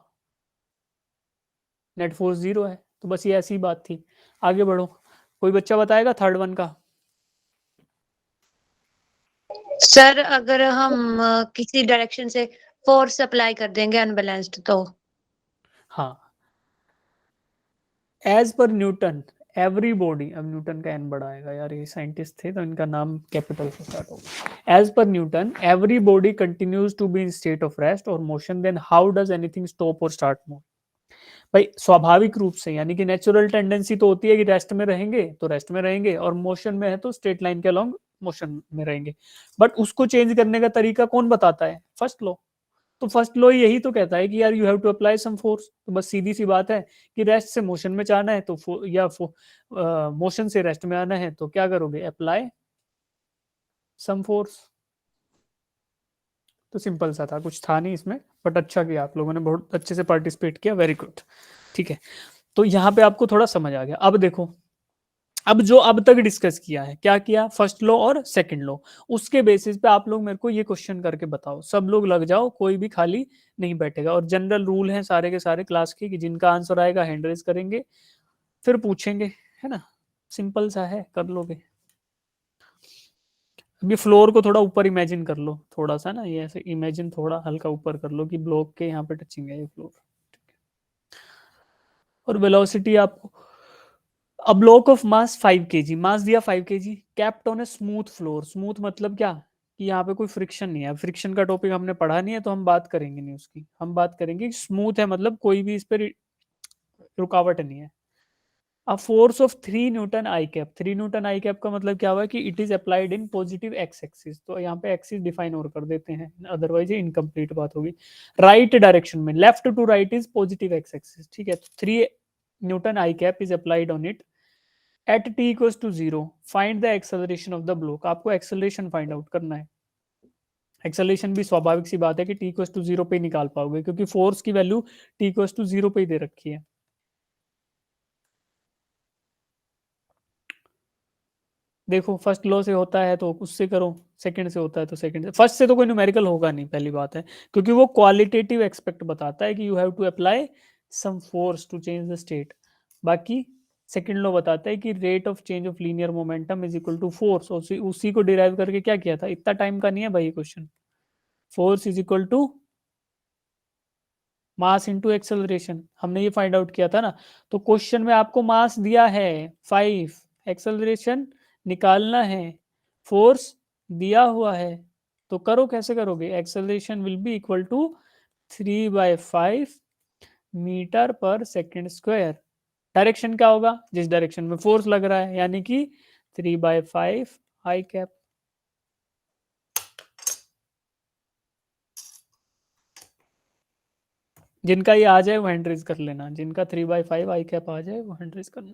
नेट फोर्स 0 है। तो बस ये ऐसी बात थी। आगे बढ़ो, कोई बच्चा बताएगा थर्ड वन का। सर अगर हम किसी डायरेक्शन से फोर्स अप्लाई कर देंगे अनबैलेंस्ड तो। हाँ, as per Newton every body, अब न्यूटन का एन बड़ा आएगा यार, ये साइंटिस्ट थे तो इनका नाम कैपिटल से स्टार्ट होगा। As per Newton every body continues to be in state of rest or motion, then how does anything stop or start move. भाई स्वाभाविक रूप से, यानी कि नेचुरल टेंडेंसी तो होती है कि रेस्ट में रहेंगे तो रेस्ट में रहेंगे, और मोशन में है तो स्ट्रेट लाइन के अलोंग मोशन में रहेंगे। बट उसको चेंज करने का तरीका कौन बताता है, फर्स्ट लॉ। तो फर्स्ट लॉ यही तो कहता है कि यार you have to apply some force. तो बस सीधी सी बात है कि रेस्ट से मोशन में जाना है तो मोशन से रेस्ट में आना है तो क्या करोगे, अप्लाई सम फोर्स। तो सिंपल सा था, कुछ था नहीं इसमें, बट अच्छा किया आप लोगों ने, बहुत अच्छे से पार्टिसिपेट किया, वेरी गुड। ठीक है, तो यहाँ पे आपको थोड़ा समझ आ गया। अब देखो, अब जो अब तक डिस्कस किया है, क्या किया, फर्स्ट लॉ और सेकंड लॉ, उसके बेसिस पे आप लोग मेरे को ये क्वेश्चन करके बताओ। सब लोग लग जाओ, कोई भी खाली नहीं बैठेगा, और जनरल रूल है सारे के सारे क्लास के कि जिनका आंसर आएगा हैंड रेज करेंगे, फिर पूछेंगे, है ना। सिंपल सा है, कर लोगे। अब ये फ्लोर को थोड़ा ऊपर इमेजिन कर लो, थोड़ा सा ना, ये ऐसे इमेजिन थोड़ा हल्का ऊपर कर लो कि ब्लॉक के यहाँ पे टचिंग है ये फ्लोर। और वेलोसिटी आपको, a block of mass 5 kg, मास दिया 5 kg, kept on a smooth floor. Smooth मतलब क्या कि यहाँ पे कोई फ्रिक्शन नहीं है। फ्रिक्शन का टॉपिक हमने पढ़ा नहीं है तो हम बात करेंगे नहीं उसकी, हम बात करेंगे स्मूथ है मतलब कोई भी इस पर रुकावट नहीं है। A force of 3 newton i cap, 3 newton i cap का मतलब क्या हुआ कि it is applied in positive x axis. तो यहाँ पे एक्सिस डिफाइन और कर देते हैं, अदरवाइज ये इनकम्प्लीट बात होगी। राइट डायरेक्शन में, left to right is positive x axis, ठीक है। 3 newton i cap is applied on it at t equals to 0, find the acceleration of the block. आपको एक्सेलरेशन फाइंड आउट करना है। Acceleration भी स्वाभाविक सी बात है कि t equals to 0 पे निकाल पाओगे, क्योंकि फोर्स की वैल्यू t equals to 0 पे ही दे रखी है। देखो फर्स्ट लॉ से होता है तो उससे करो, सेकंड से होता है तो सेकंड से। फर्स्ट से तो कोई न्यूमेरिकल होगा नहीं, पहली बात है, क्योंकि वो क्वालिटेटिव एक्सपेक्ट बताता है कि you have to apply some force to change the state. बाकी सेकंड लॉ बताता है कि rate of change of linear momentum is equal to force. उसी को डिराइव करके क्या किया था, इतना टाइम का नहीं है भाई question. Force is equal to mass into acceleration, हमने ये फाइंड आउट किया था ना। तो क्वेश्चन में आपको मास दिया है 5, एक्सेलरेशन निकालना है, फोर्स दिया हुआ है, तो करो कैसे करोगे। Acceleration will be equal to 3/5 metre per second square. Direction क्या होगा, जिस डायरेक्शन में फोर्स लग रहा है, यानी कि 3/5 आई कैप। जिनका ये आ जाए वो हैंड रेज कर लेना, जिनका 3/5 आई कैप आ जाए वो हैंड रेज करना।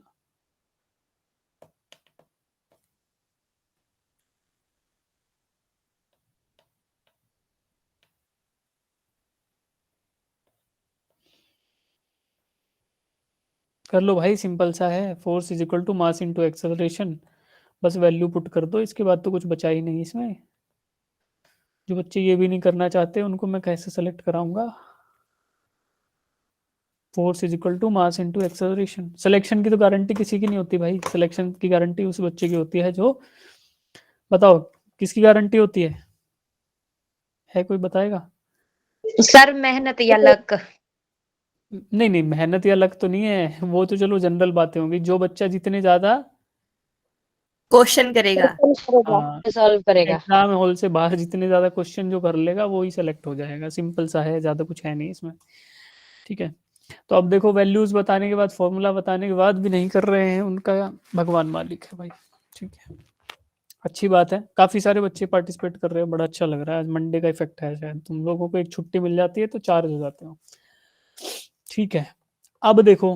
कर लो भाई, सिंपल सा है। Force is equal to mass into acceleration, बस वैल्यू पुट कर दो, इसके बाद तो कुछ बचा ही नहीं इसमें। जो बच्चे ये भी नहीं करना चाहते उनको मैं कैसे सेलेक्ट कराऊंगा। Force is equal to mass into acceleration. Selection की तो गारंटी किसी की नहीं होती भाई, सिलेक्शन की गारंटी उस बच्चे की होती है जो, बताओ किसकी गारंटी होती है कोई बताएगा। सर मेहनत या लक। नहीं नहीं, मेहनत या लक तो नहीं है, वो तो चलो जनरल बातें होंगी। जो बच्चा जितने ज्यादा क्वेश्चन करेगा, सॉल्व करेगा। एग्जाम हॉल से बाहर जितने ज्यादा क्वेश्चन जो कर लेगा वो ही सेलेक्ट हो जाएगा। सिंपल सा है, ज्यादा कुछ है नहीं इसमें, ठीक है। तो अब देखो वैल्यूज बताने के बाद, फॉर्मूला बताने के बाद भी नहीं कर रहे हैं, उनका भगवान मालिक है भाई, ठीक है। अच्छी बात है, काफी सारे बच्चे पार्टिसिपेट कर रहे हैं, बड़ा अच्छा लग रहा है। आज मंडे का इफेक्ट है शायद, तुम लोगों को एक छुट्टी मिल जाती है तो चार्ज हो जाते हो, ठीक है। अब देखो,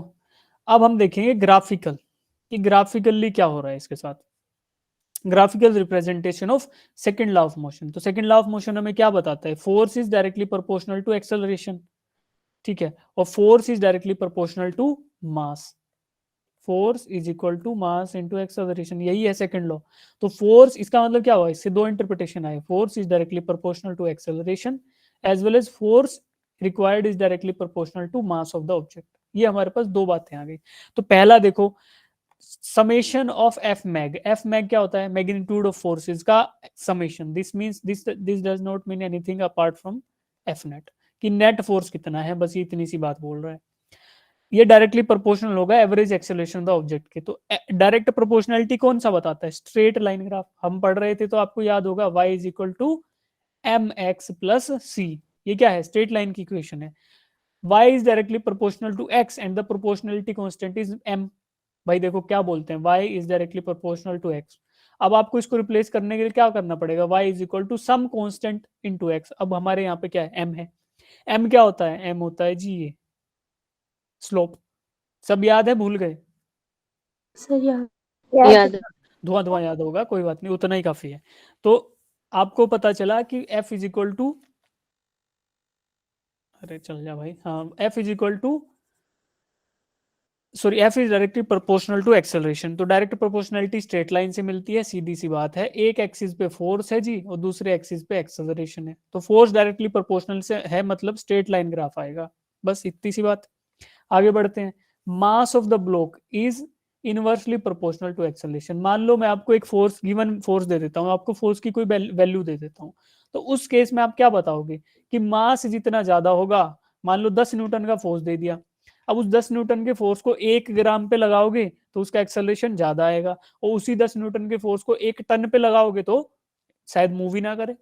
अब हम देखेंगे ग्राफिकल, कि ग्राफिकली क्या हो रहा है इसके साथ। Graphical representation of second law of motion. तो सेकंड लॉ ऑफ मोशन हमें क्या बताता है, force is directly proportional to acceleration, ठीक है, और force is directly proportional to mass. Force is equal to mass into acceleration, यही है सेकंड लॉ। तो फोर्स, इसका मतलब क्या हुआ, इससे दो इंटरप्रिटेशन आए। Force is directly proportional to acceleration as well as force required is directly proportional to mass of the object. ये हमारे पास दो बातें आ गई। तो पहला देखो, summation of F mag. F mag क्या होता है, मैग्नीट्यूड ऑफ फोर्सेस का summation. This means this does not mean anything apart from F net, कि नेट फोर्स कितना है, बस ये इतनी सी बात बोल रहा है। ये डायरेक्टली प्रोपोर्शनल होगा average acceleration of the object के। तो डायरेक्ट प्रोपोर्शनलिटी कौन सा बताता है, स्ट्रेट लाइन ग्राफ। हम पढ़ रहे थे तो आपको याद होगा y is equal to mx plus c। ये क्या है, स्ट्रेट लाइन की इक्वेशन है। y is directly proportional to x and the proportionality constant is m। भाई देखो क्या बोलते हैं, y is directly proportional to x। अब आपको इसको रिप्लेस करने के लिए क्या करना पड़ेगा, y is equal to some constant into x। अब हमारे यहाँ पे क्या है, m है। m क्या होता है, m होता है जी ये स्लोप। सब याद है, भूल गए, सर यार याद। धुआं धुआं याद होगा, कोई बात नहीं, उतना ही काफी है। तो आपको पता चला कि f इज इक्वल टू, अरे चल जा भाई, हाँ, f is equal to, sorry, f is directly proportional to acceleration. तो डायरेक्ट प्रोपोर्शनलिटी स्ट्रेट लाइन से मिलती है, सीधी सी बात है। एक एक्सिस पे फोर्स है जी और दूसरे एक्सिस पे एक्सेलरेशन है, तो फोर्स डायरेक्टली प्रोपोर्शनल से है, मतलब स्ट्रेट लाइन ग्राफ आएगा, बस इतनी सी बात। आगे बढ़ते हैं। Mass of the block is inversely proportional to acceleration. मान लो मैं आपको एक फोर्स, गिवन फोर्स दे देता हूँ, आपको फोर्स की कोई वैल्यू दे देता हूँ, तो उस केस में आप क्या बताओगे कि मास जितना ज्यादा होगा, मान लो 10 न्यूटन का फोर्स दे दिया, अब उस 10 न्यूटन के फोर्स को 1 ग्राम पे लगाओगे तो उसका एक्सेलरेशन ज्यादा आएगा, और उसी 10 न्यूटन के फोर्स को 1 टन पे लगाओगे तो शायद मूव ही ना करे,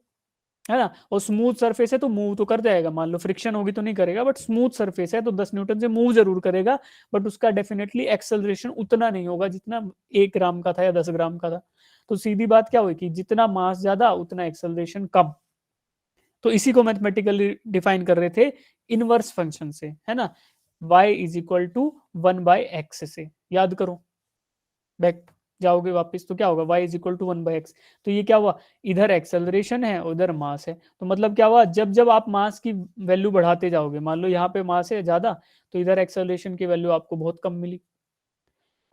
है ना। और स्मूथ सरफेस है तो मूव तो कर जाएगा, मान लो फ्रिक्शन होगी तो नहीं करेगा, बट स्मूथ सरफेस है तो 10 न्यूटन से मूव जरूर करेगा, बट उसका डेफिनेटली एक्सेलरेशन उतना नहीं होगा जितना 1 ग्राम का था या 10 ग्राम का था। तो सीधी बात क्या हुई कि जितना मास ज्यादा उतना एक्सेलरेशन कम। तो इसी को मैथमेटिकली डिफाइन कर रहे थे इनवर्स फंक्शन से, है ना, y is equal to 1/x से। याद करो, बैक जाओगे वापस तो क्या होगा, y is equal to 1/x। तो ये क्या हुआ, इधर एक्सेलरेशन है उधर मास है, तो मतलब क्या हुआ, जब जब आप मास की वैल्यू बढ़ाते जाओगे, मान लो यहाँ पे मास है ज्यादा तो इधर एक्सेलरेशन की वैल्यू आपको बहुत कम मिली।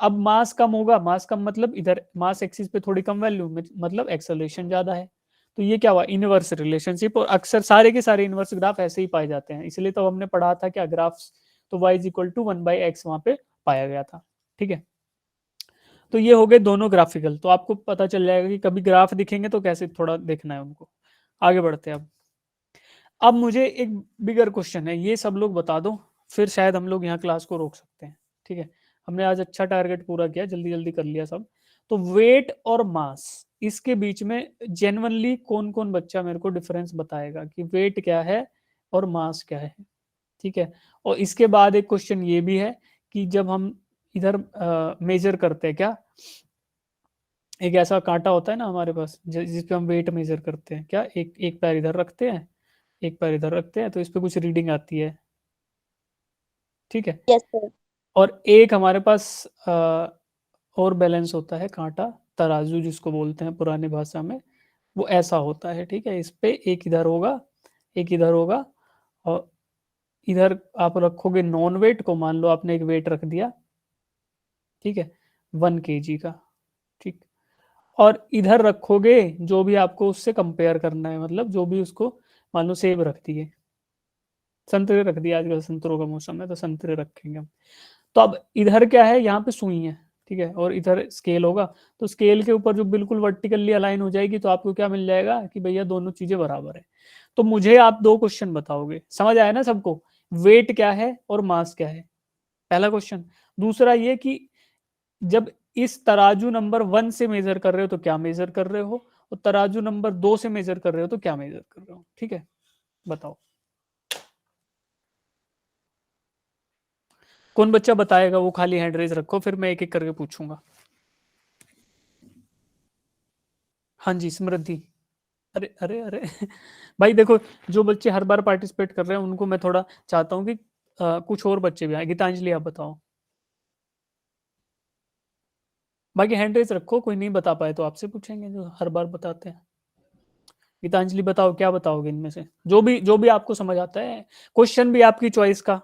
अब मास कम होगा, मास कम मतलब इधर मास एक्सिस पे थोड़ी कम वैल्यू, मतलब एक्सेलरेशन ज्यादा है। तो ये क्या हुआ, इनवर्स रिलेशनशिप। और अक्सर सारे के सारे इनवर्स ग्राफ ऐसे ही पाए जाते हैं, इसलिए तो हमने पढ़ा था क्या ग्राफ्स, तो y is equal to 1/x वहां पे पाया गया था। ठीक है, तो ये हो गए दोनों ग्राफिकल। तो आपको पता चल जाएगा कि कभी ग्राफ दिखेंगे तो कैसे थोड़ा देखना है उनको। आगे बढ़ते हैं। अब मुझे एक बिगर क्वेश्चन है, ये सब लोग बता दो, फिर शायद हम लोग यहाँ क्लास को रोक सकते हैं। ठीक है, हमने आज अच्छा टारगेट पूरा किया, जल्दी जल्दी कर लिया सब। तो वेट और मास, इसके बीच में जेन्युइनली कौन कौन बच्चा मेरे को डिफरेंस बताएगा कि वेट क्या है और मास क्या है। ठीक है, और इसके बाद एक क्वेश्चन ये भी है कि जब हम इधर मेजर करते हैं, क्या एक ऐसा कांटा होता है ना हमारे पास जिसपे हम वेट मेजर करते हैं, क्या एक एक पैर इधर रखते हैं, एक पैर इधर रखते हैं, तो इस पे कुछ रीडिंग आती है। ठीक है, यस सर। और एक हमारे पास और बैलेंस होता है कांटा, तराजू जिसको बोलते हैं पुरानी भाषा में, वो ऐसा होता है। ठीक है, इस पे एक इधर होगा एक इधर होगा, और इधर आप रखोगे नॉन वेट को, मान लो आपने एक वेट रख दिया, ठीक है, 1 kg का। ठीक, और इधर रखोगे जो भी आपको उससे कंपेयर करना है, मतलब जो भी उसको, मान लो सेब रख दिए, संतरे रख दिए, आजकल संतरों का मौसम है तो संतरे रखेंगे हम। तो अब इधर क्या है, यहाँ पे सुई है, ठीक है, और इधर स्केल होगा, तो स्केल के ऊपर जो बिल्कुल वर्टिकली अलाइन हो जाएगी तो आपको क्या मिल जाएगा कि भैया दोनों चीजें बराबर है। तो मुझे आप 2 क्वेश्चन बताओगे, समझ आया ना सबको, वेट क्या है और मास क्या है, पहला क्वेश्चन। दूसरा ये कि जब इस तराजू नंबर 1 से मेजर कर रहे हो तो क्या मेजर कर रहे हो, और तराजू नंबर 2 से मेजर कर रहे हो तो क्या मेजर कर रहे हो। ठीक है, बताओ कौन बच्चा बताएगा, वो खाली हैंड रेज रखो, फिर मैं एक एक करके पूछूंगा। हाँ जी समृद्धि, अरे अरे अरे भाई देखो, जो बच्चे हर बार पार्टिसिपेट कर रहे हैं उनको मैं थोड़ा चाहता हूँ कि कुछ और बच्चे भी आए। गीतांजलि आप बताओ, बाकी हैंड रेज रखो, कोई नहीं बता पाए तो आपसे पूछेंगे जो हर बार बताते हैं। गीतांजलि बताओ, क्या बताओगे इनमें से, जो भी आपको समझ आता है। क्वेश्चन भी आपकी चॉइस का,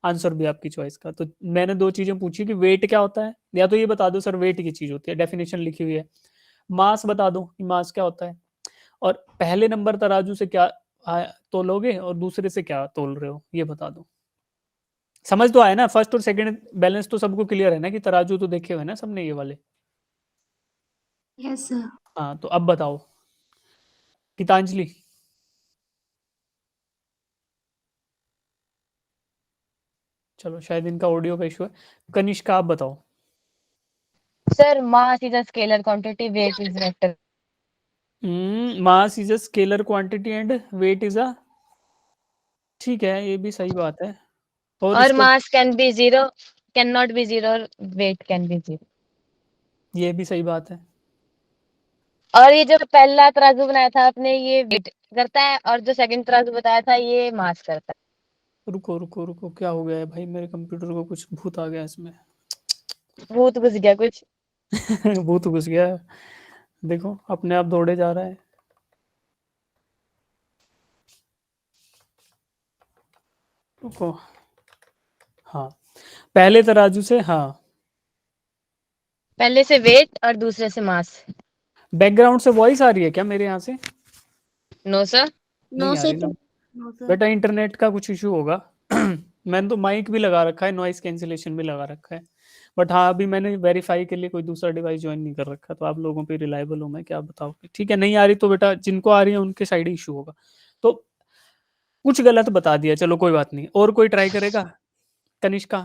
आंसर भी आपकी चॉइस का। तो मैंने 2 चीजें पूछी कि वेट क्या होता है, या तो ये बता दो सर वेट की चीज होती है, डेफिनेशन लिखी हुई है। मास बता दो कि मास क्या होता है, और पहले नंबर तराजू से क्या तोलोगे और दूसरे से क्या तोल रहे हो, ये बता दो। समझ तो आया ना, फर्स्ट और सेकंड बैलेंस तो सबको क्लियर है ना, कि तराजू तो देखे हुए ना सबने ये वाले। Yes sir. हाँ, तो अब बताओ गीतांजलि। चलो शायद इनका ऑडियो का इशू है। कनिष्का आप बताओ। Sir, mass is a scalar quantity, weight is vector. Mass is a scalar quantity and weight is a, ठीक है, ये भी सही बात है। और Or इसको, mass can be zero, cannot be zero, or weight can be zero. ये भी सही बात है। और ये जो पहला तराजू बनाया था आपने, ये वेट करता है, और जो सेकंड तराजू बताया था ये मास करता रुको रुको रुको, क्या हो गया है भाई, मेरे कंप्यूटर को कुछ भूत आ गया इसमें है। भूत घुस गया कुछ। भूत घुस गया है। देखो अपने आप दौड़े जा रहा है। रुको, हाँ, पहले तराजू से, हाँ। पहले से वेट और दूसरे से मास। बैकग्राउंड से वॉइस आ रही है क्या मेरे यहाँ से? No sir. नो नहीं आ से रही ना, बेटा इंटरनेट का कुछ इशू होगा। मैंने तो माइक भी लगा रखा है, नॉइस कैंसिलेशन भी लगा रखा है, बट हाँ अभी मैंने वेरीफाई के लिए कोई दूसरा डिवाइस ज्वाइन नहीं कर रखा, तो आप लोगों पे रिलायबल हूँ मैं, क्या बताओ। ठीक है, नहीं आ रही तो बेटा जिनको आ रही है उनके साइड इशू होगा, तो कुछ गलत बता दिया, चलो कोई बात नहीं। और कोई ट्राई करेगा? कनिष्का।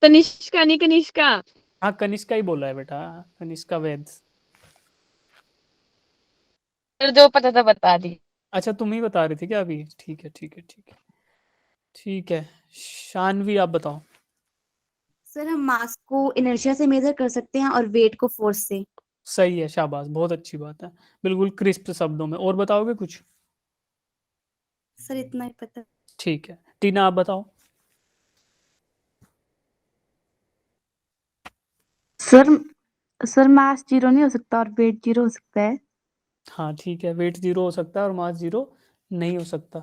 तनिष्का नहीं कनिष्का। हाँ कनिष्का ही बोला है बेटा, कनिष्का वैद। सर जो पता था बता दी। अच्छा तुम ही बता रही थी क्या अभी? ठीक है ठीक है ठीक है ठीक है। शानवी आप बताओ। सर हम मास को इनर्शिया से मेजर कर सकते हैं और वेट को फोर्स से। सही है, शाबाश, बहुत अच्छी बात है, बिल्कुल क्रिस्प शब्दों में। और बताओगे कुछ? सर इतना ही पता। ठीक है, टीना आप बताओ। सर मास 0 नहीं हो सकता और वेट 0 हो सकता है। हाँ ठीक है, वेट 0 हो सकता है और मास 0 नहीं हो सकता,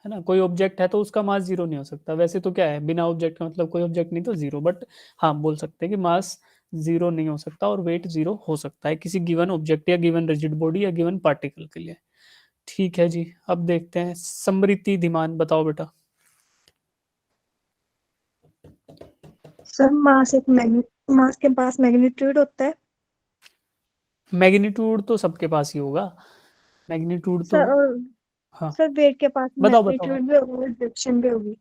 है ना। कोई ऑब्जेक्ट है तो उसका मास 0 नहीं हो सकता। वैसे तो क्या है, बिना ऑब्जेक्ट का मतलब कोई ऑब्जेक्ट नहीं तो 0, बट हाँ बोल सकते हैं कि मास 0 नहीं हो सकता और वेट 0 हो सकता है किसी गिवन ऑब्जेक्ट या गिवन रिजिड बॉडी या गिवन पार्टिकल के लिए। ठीक है जी, अब देखते हैं समृति धीमान, बताओ बेटा। सर मास के पास मैग्नीट्यूड होता है। मैग्नीट्यूड तो सबके पास ही होगा, मैग्नीट्यूड तो। सर और हाँ सर वेट के पास बताओ मैग्नीट्यूड भी होगा, डायरेक्शन भी होगी।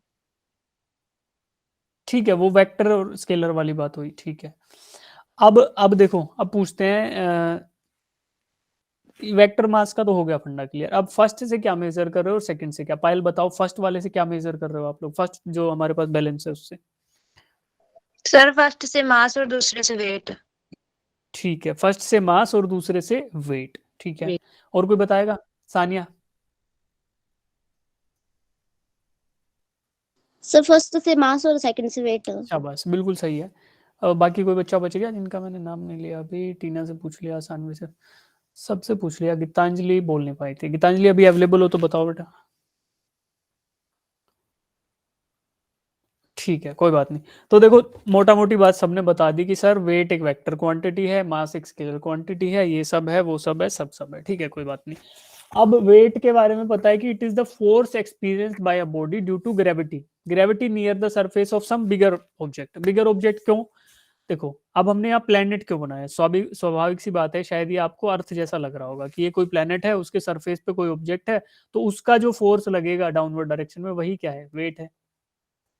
ठीक है, वो वेक्टर और स्केलर वाली बात हुई, ठीक है। अब देखो, अब पूछते हैं वेक्टर मास का तो हो गया फंडा क्लियर। अब फर्स्ट से क्या मेजर कर रहे हो और सेकंड से क्या? पायल बताओ, फर्स्ट वाले से क्या मेजर कर रहे हो आप लोग? फर्स्ट जो हमारे पास बैलेंस है उससे। सर फर्स्ट से मास और दूसरे से वेट। ठीक है, फर्स्ट से मास और दूसरे से वेट, ठीक है। और कोई बताएगा? सानिया। सर फर्स्ट से मास और सेकंड से वेट। शाबाश, बिल्कुल सही है। बाकी कोई बच्चा बच गया जिनका मैंने नाम नहीं लिया अभी? टीना से पूछ लिया, सानवी से, सबसे पूछ लिया। गीतांजलि बोल नहीं पाई थी। गीतांजलि अभी अवेलेबल हो तो बताओ बेटा। ठीक है, कोई बात नहीं। तो देखो, मोटा मोटी बात सबने बता दी कि सर वेट एक वेक्टर क्वांटिटी है, मास एक स्केलर क्वांटिटी है, ये सब है, वो सब है, सब है, ठीक है, कोई बात नहीं। अब वेट के बारे में पता है कि it is the force experienced by a body due to gravity near the surface of some bigger object. Bigger object क्यों? देखो, अब हमने यहाँ प्लेनेट क्यों बनाया? स्वाभाविक सी बात है, शायद ये आपको अर्थ जैसा लग रहा होगा कि ये कोई प्लेनेट है, उसके सरफेस पे कोई ऑब्जेक्ट है, तो उसका जो फोर्स लगेगा डाउनवर्ड डायरेक्शन में वही क्या है? वेट है,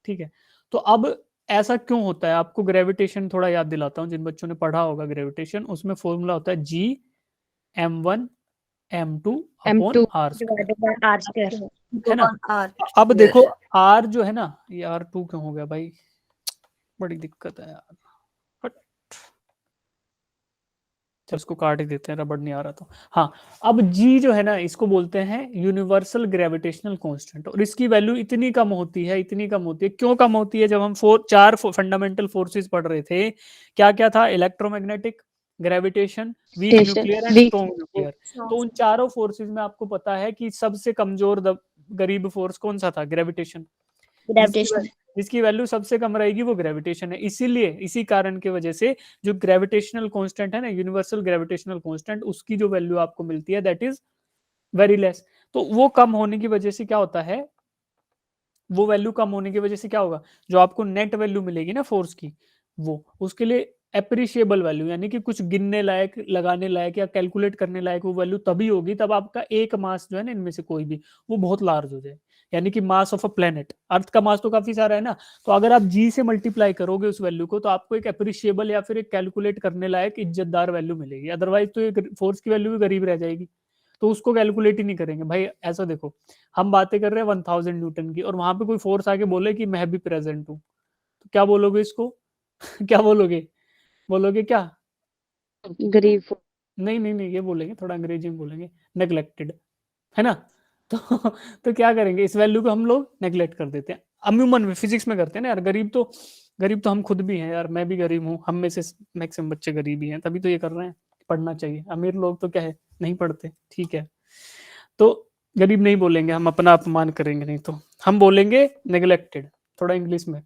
ठीक है। तो अब ऐसा क्यों होता है? आपको ग्रेविटेशन थोड़ा याद दिलाता हूं, जिन बच्चों ने पढ़ा होगा ग्रेविटेशन, उसमें फॉर्मूला होता है G m1 m2 upon r square, divided by r square. है ना। अब देखो r जो है ना, ये r2 क्यों हो गया भाई? बड़ी दिक्कत है यार। हट। चल इसको काट ही देते हैं, रबड़ नहीं आ रहा तो। हाँ, अब g जो है ना, इसको बोलते हैं यूनिवर्सल ग्रेविटेशनल कांस्टेंट, और इसकी वैल्यू इतनी कम होती है, इतनी कम होती है। क्यों कम होती है? जब हम चार फंडामेंटल फोर्सेस पढ़ रहे थे, क्या क्या था? Electromagnetic, gravitation, weak nuclear and strong nuclear. तो उन चारों फोर्सेस में आपको पता है कि सबसे कमजोर गरीब फोर्स कौन सा था? ग्रेविटेशन। जिसकी वैल्यू सबसे कम रहेगी वो ग्रेविटेशन है। इसीलिए इसी कारण की वजह से जो ग्रेविटेशनल कांस्टेंट है ना, यूनिवर्सल ग्रेविटेशनल कांस्टेंट, उसकी जो वैल्यू आपको मिलती है दैट इज वेरी लेस। तो वो कम होने की वजह से क्या होता है? वो वैल्यू कम होने की वजह से क्या होगा? जो आपको नेट वैल्यू मिलेगी ना फोर्स की, वो उसके लिए एप्रिशिएबल वैल्यू, यानी कि कुछ गिनने लायक, लगाने लायक या कैलकुलेट करने लायक वो वैल्यू तभी होगी तब आपका एक मास जो है ना, इनमें से कोई भी, वो बहुत लार्ज हो जाए। यानी कि मास ऑफ अ प्लेनेट, अर्थ का मास तो काफी सारा है ना, तो अगर आप जी से मल्टीप्लाई करोगे उस वैल्यू को, तो आपको एक एप्रिशिएबल या फिर एक कैलकुलेट करने लायक इज्जतदार वैल्यू मिलेगी। अदरवाइज तो ये फोर्स की वैल्यू भी गरीब रह जाएगी, तो उसको कैलकुलेट ही नहीं करेंगे भाई। ऐसा देखो, हम बातें कर रहे हैं 1000 न्यूटन की, और वहां पे कोई फोर्स आके बोले कि मैं भी प्रेजेंट हूँ, तो क्या बोलोगे इसको? क्या बोलोगे? बोलोगे क्या? गरीब। नहीं नहीं नहीं, ये बोलेंगे, थोड़ा अंग्रेजी में बोलेंगे, नेग्लेक्टेड, है ना। तो क्या करेंगे? इस वैल्यू को हम लोग नेग्लेक्ट कर देते हैं। अम्यूमन में, फिजिक्स में करते हैं ना यार। गरीब तो हम खुद भी हैं यार, मैं भी गरीब हूँ, हम में से मैक्सिमम बच्चे गरीब ही हैं, तभी तो ये कर रहे हैं। पढ़ना चाहिए, अमीर लोग तो क्या है, नहीं पढ़ते, ठीक है। तो गरीब नहीं बोलेंगे हम, अपना अपमान करेंगे नहीं, तो हम बोलेंगे नेग्लेक्टेड, थोड़ा इंग्लिश में।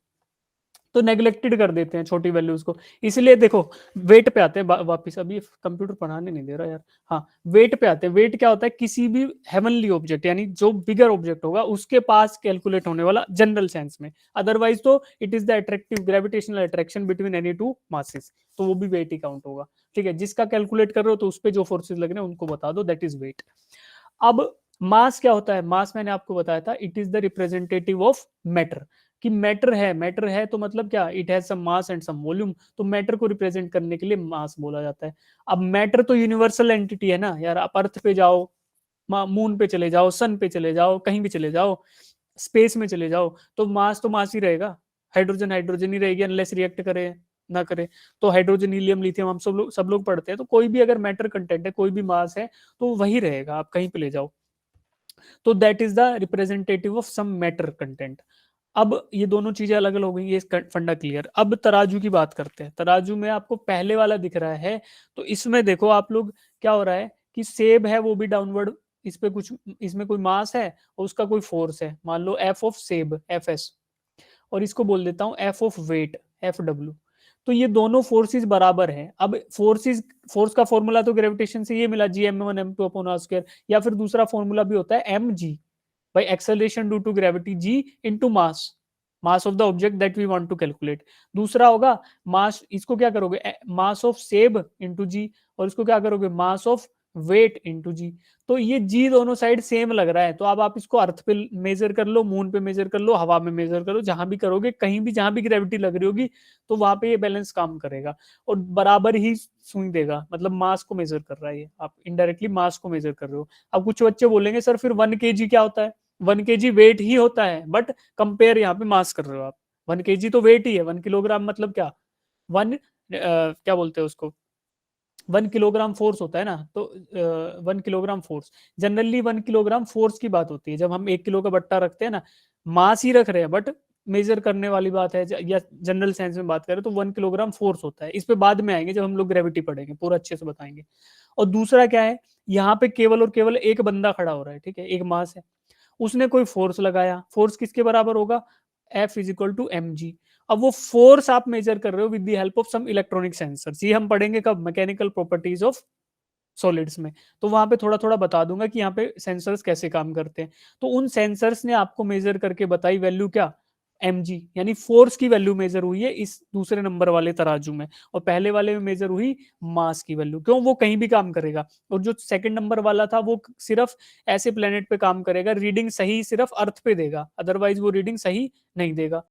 तो नेग्लेक्टेड कर देते हैं छोटी वैल्यूज को। इसलिए देखो, वेट पे आते हैं वापिस। अभी कंप्यूटर पढ़ाने नहीं दे रहा यार। हाँ, वेट पे आते हैं। वेट क्या होता है? किसी भी हेवनली ऑब्जेक्ट, यानी जो बिगर ऑब्जेक्ट होगा उसके पास कैलकुलेट होने वाला, जनरल सेंस में। अदरवाइज तो it is the attractive gravitational attraction between any two masses, तो वो भी वेट ही काउंट होगा, ठीक है। जिसका कैलकुलेट कर रहे हो तो उस पर जो फोर्सेज लग रहे हैं उनको बता दो, दैट इज वेट। अब मास क्या होता है? मास मैंने आपको बताया था, it is the representative of matter. कि मैटर है तो मतलब क्या, it has some mass and some volume, तो मैटर को रिप्रेजेंट करने के लिए मास बोला जाता है। अब मैटर तो यूनिवर्सल एंटिटी है ना यार, आप अर्थ पे जाओ, मून पे चले जाओ, सन पे चले जाओ, कहीं भी चले जाओ, स्पेस में चले जाओ, तो मास ही रहेगा, हाइड्रोजन हाइड्रोजन ही रहेगी अनलेस रिएक्ट करे ना करे। तो हाइड्रोजन हीलियम लिथियम हम सब लोग पढ़ते हैं, तो कोई भी अगर मैटर कंटेंट है, कोई भी मास है, तो वही रहेगा, आप कहीं पे ले जाओ। तो that is the representative of some matter content. अब ये दोनों चीजें अलग अलग हो गई, ये फंडा क्लियर। अब तराजू की बात करते हैं। तराजू में आपको पहले वाला दिख रहा है, तो इसमें देखो आप लोग क्या हो रहा है कि सेब है वो भी डाउनवर्ड, इस पे कुछ, इसमें कोई मास है और उसका कोई फोर्स है, मान लो एफ ऑफ सेब एफ एस, और इसको बोल देता हूं F of weight F W. तो ये दोनों फोर्सेस बराबर हैं। अब फोर्स का फॉर्मूला तो ग्रेविटेशन से ये मिला, जी m1 m2 upon r square, या फिर दूसरा फॉर्मूला भी होता है mg by acceleration due to gravity, g into mass of the object that we want to calculate। दूसरा होगा मास, इसको क्या करोगे मास ऑफ सेब इंटू जी, और इसको क्या करोगे मास ऑफ वेट इंटू जी। तो ये जी दोनों साइड सेम लग रहा है, तो अब आप इसको अर्थ पे मेजर कर लो, मून पे मेजर कर लो, हवा में मेजर करो, जहां भी करोगे, कहीं भी जहां भी ग्रेविटी लग रही होगी तो वहां पे ये बैलेंस काम करेगा और बराबर ही सुई देगा। मतलब मास को मेजर कर रहा है ये, आप इनडायरेक्टली मास को मेजर कर रहे हो। अब कुछ बच्चे बोलेंगे सर फिर 1 kg क्या होता है? 1 kg वेट ही होता है, बट कंपेयर यहाँ पे मास कर रहे हो आप। 1 kg तो वेट ही है, 1 किलोग्राम मतलब क्या, क्या बोलते हैं उसको, 1 किलोग्राम फोर्स होता है ना, तो 1 kilogram force, generally 1 kilogram force की बात होती है जब हम 1 किलो का बट्टा रखते हैं ना, मास ही रख रहे हैं बट मेजर करने वाली बात है, या जनरल सेंस में बात करें तो 1 किलोग्राम फोर्स होता है। इस पे बाद में आएंगे जब हम लोग ग्रेविटी पढ़ेंगे, पूरा अच्छे से बताएंगे। और दूसरा क्या है, यहाँ पे केवल और केवल एक बंदा खड़ा हो रहा है, ठीक है, एक मास है, उसने कोई फोर्स लगाया, फोर्स किसके बराबर होगा, F is equal to mg। अब वो फोर्स आप मेजर कर रहे हो with the help of some electronic sensors, ये हम पढ़ेंगे कब, मैकेनिकल प्रॉपर्टीज ऑफ सॉलिड्स में, तो वहां पे थोड़ा थोड़ा बता दूंगा कि यहाँ पे सेंसर्स कैसे काम करते हैं। तो उन सेंसर्स ने आपको मेजर करके बताई वैल्यू क्या, mg, यानी फोर्स की वैल्यू मेजर हुई है इस दूसरे नंबर वाले तराजू में, और पहले वाले में मेजर हुई मास की वैल्यू। क्यों, वो कहीं भी काम करेगा, और जो सेकंड नंबर वाला था वो सिर्फ ऐसे प्लेनेट पे काम करेगा, रीडिंग सही सिर्फ अर्थ पे देगा, अदरवाइज वो रीडिंग सही नहीं देगा।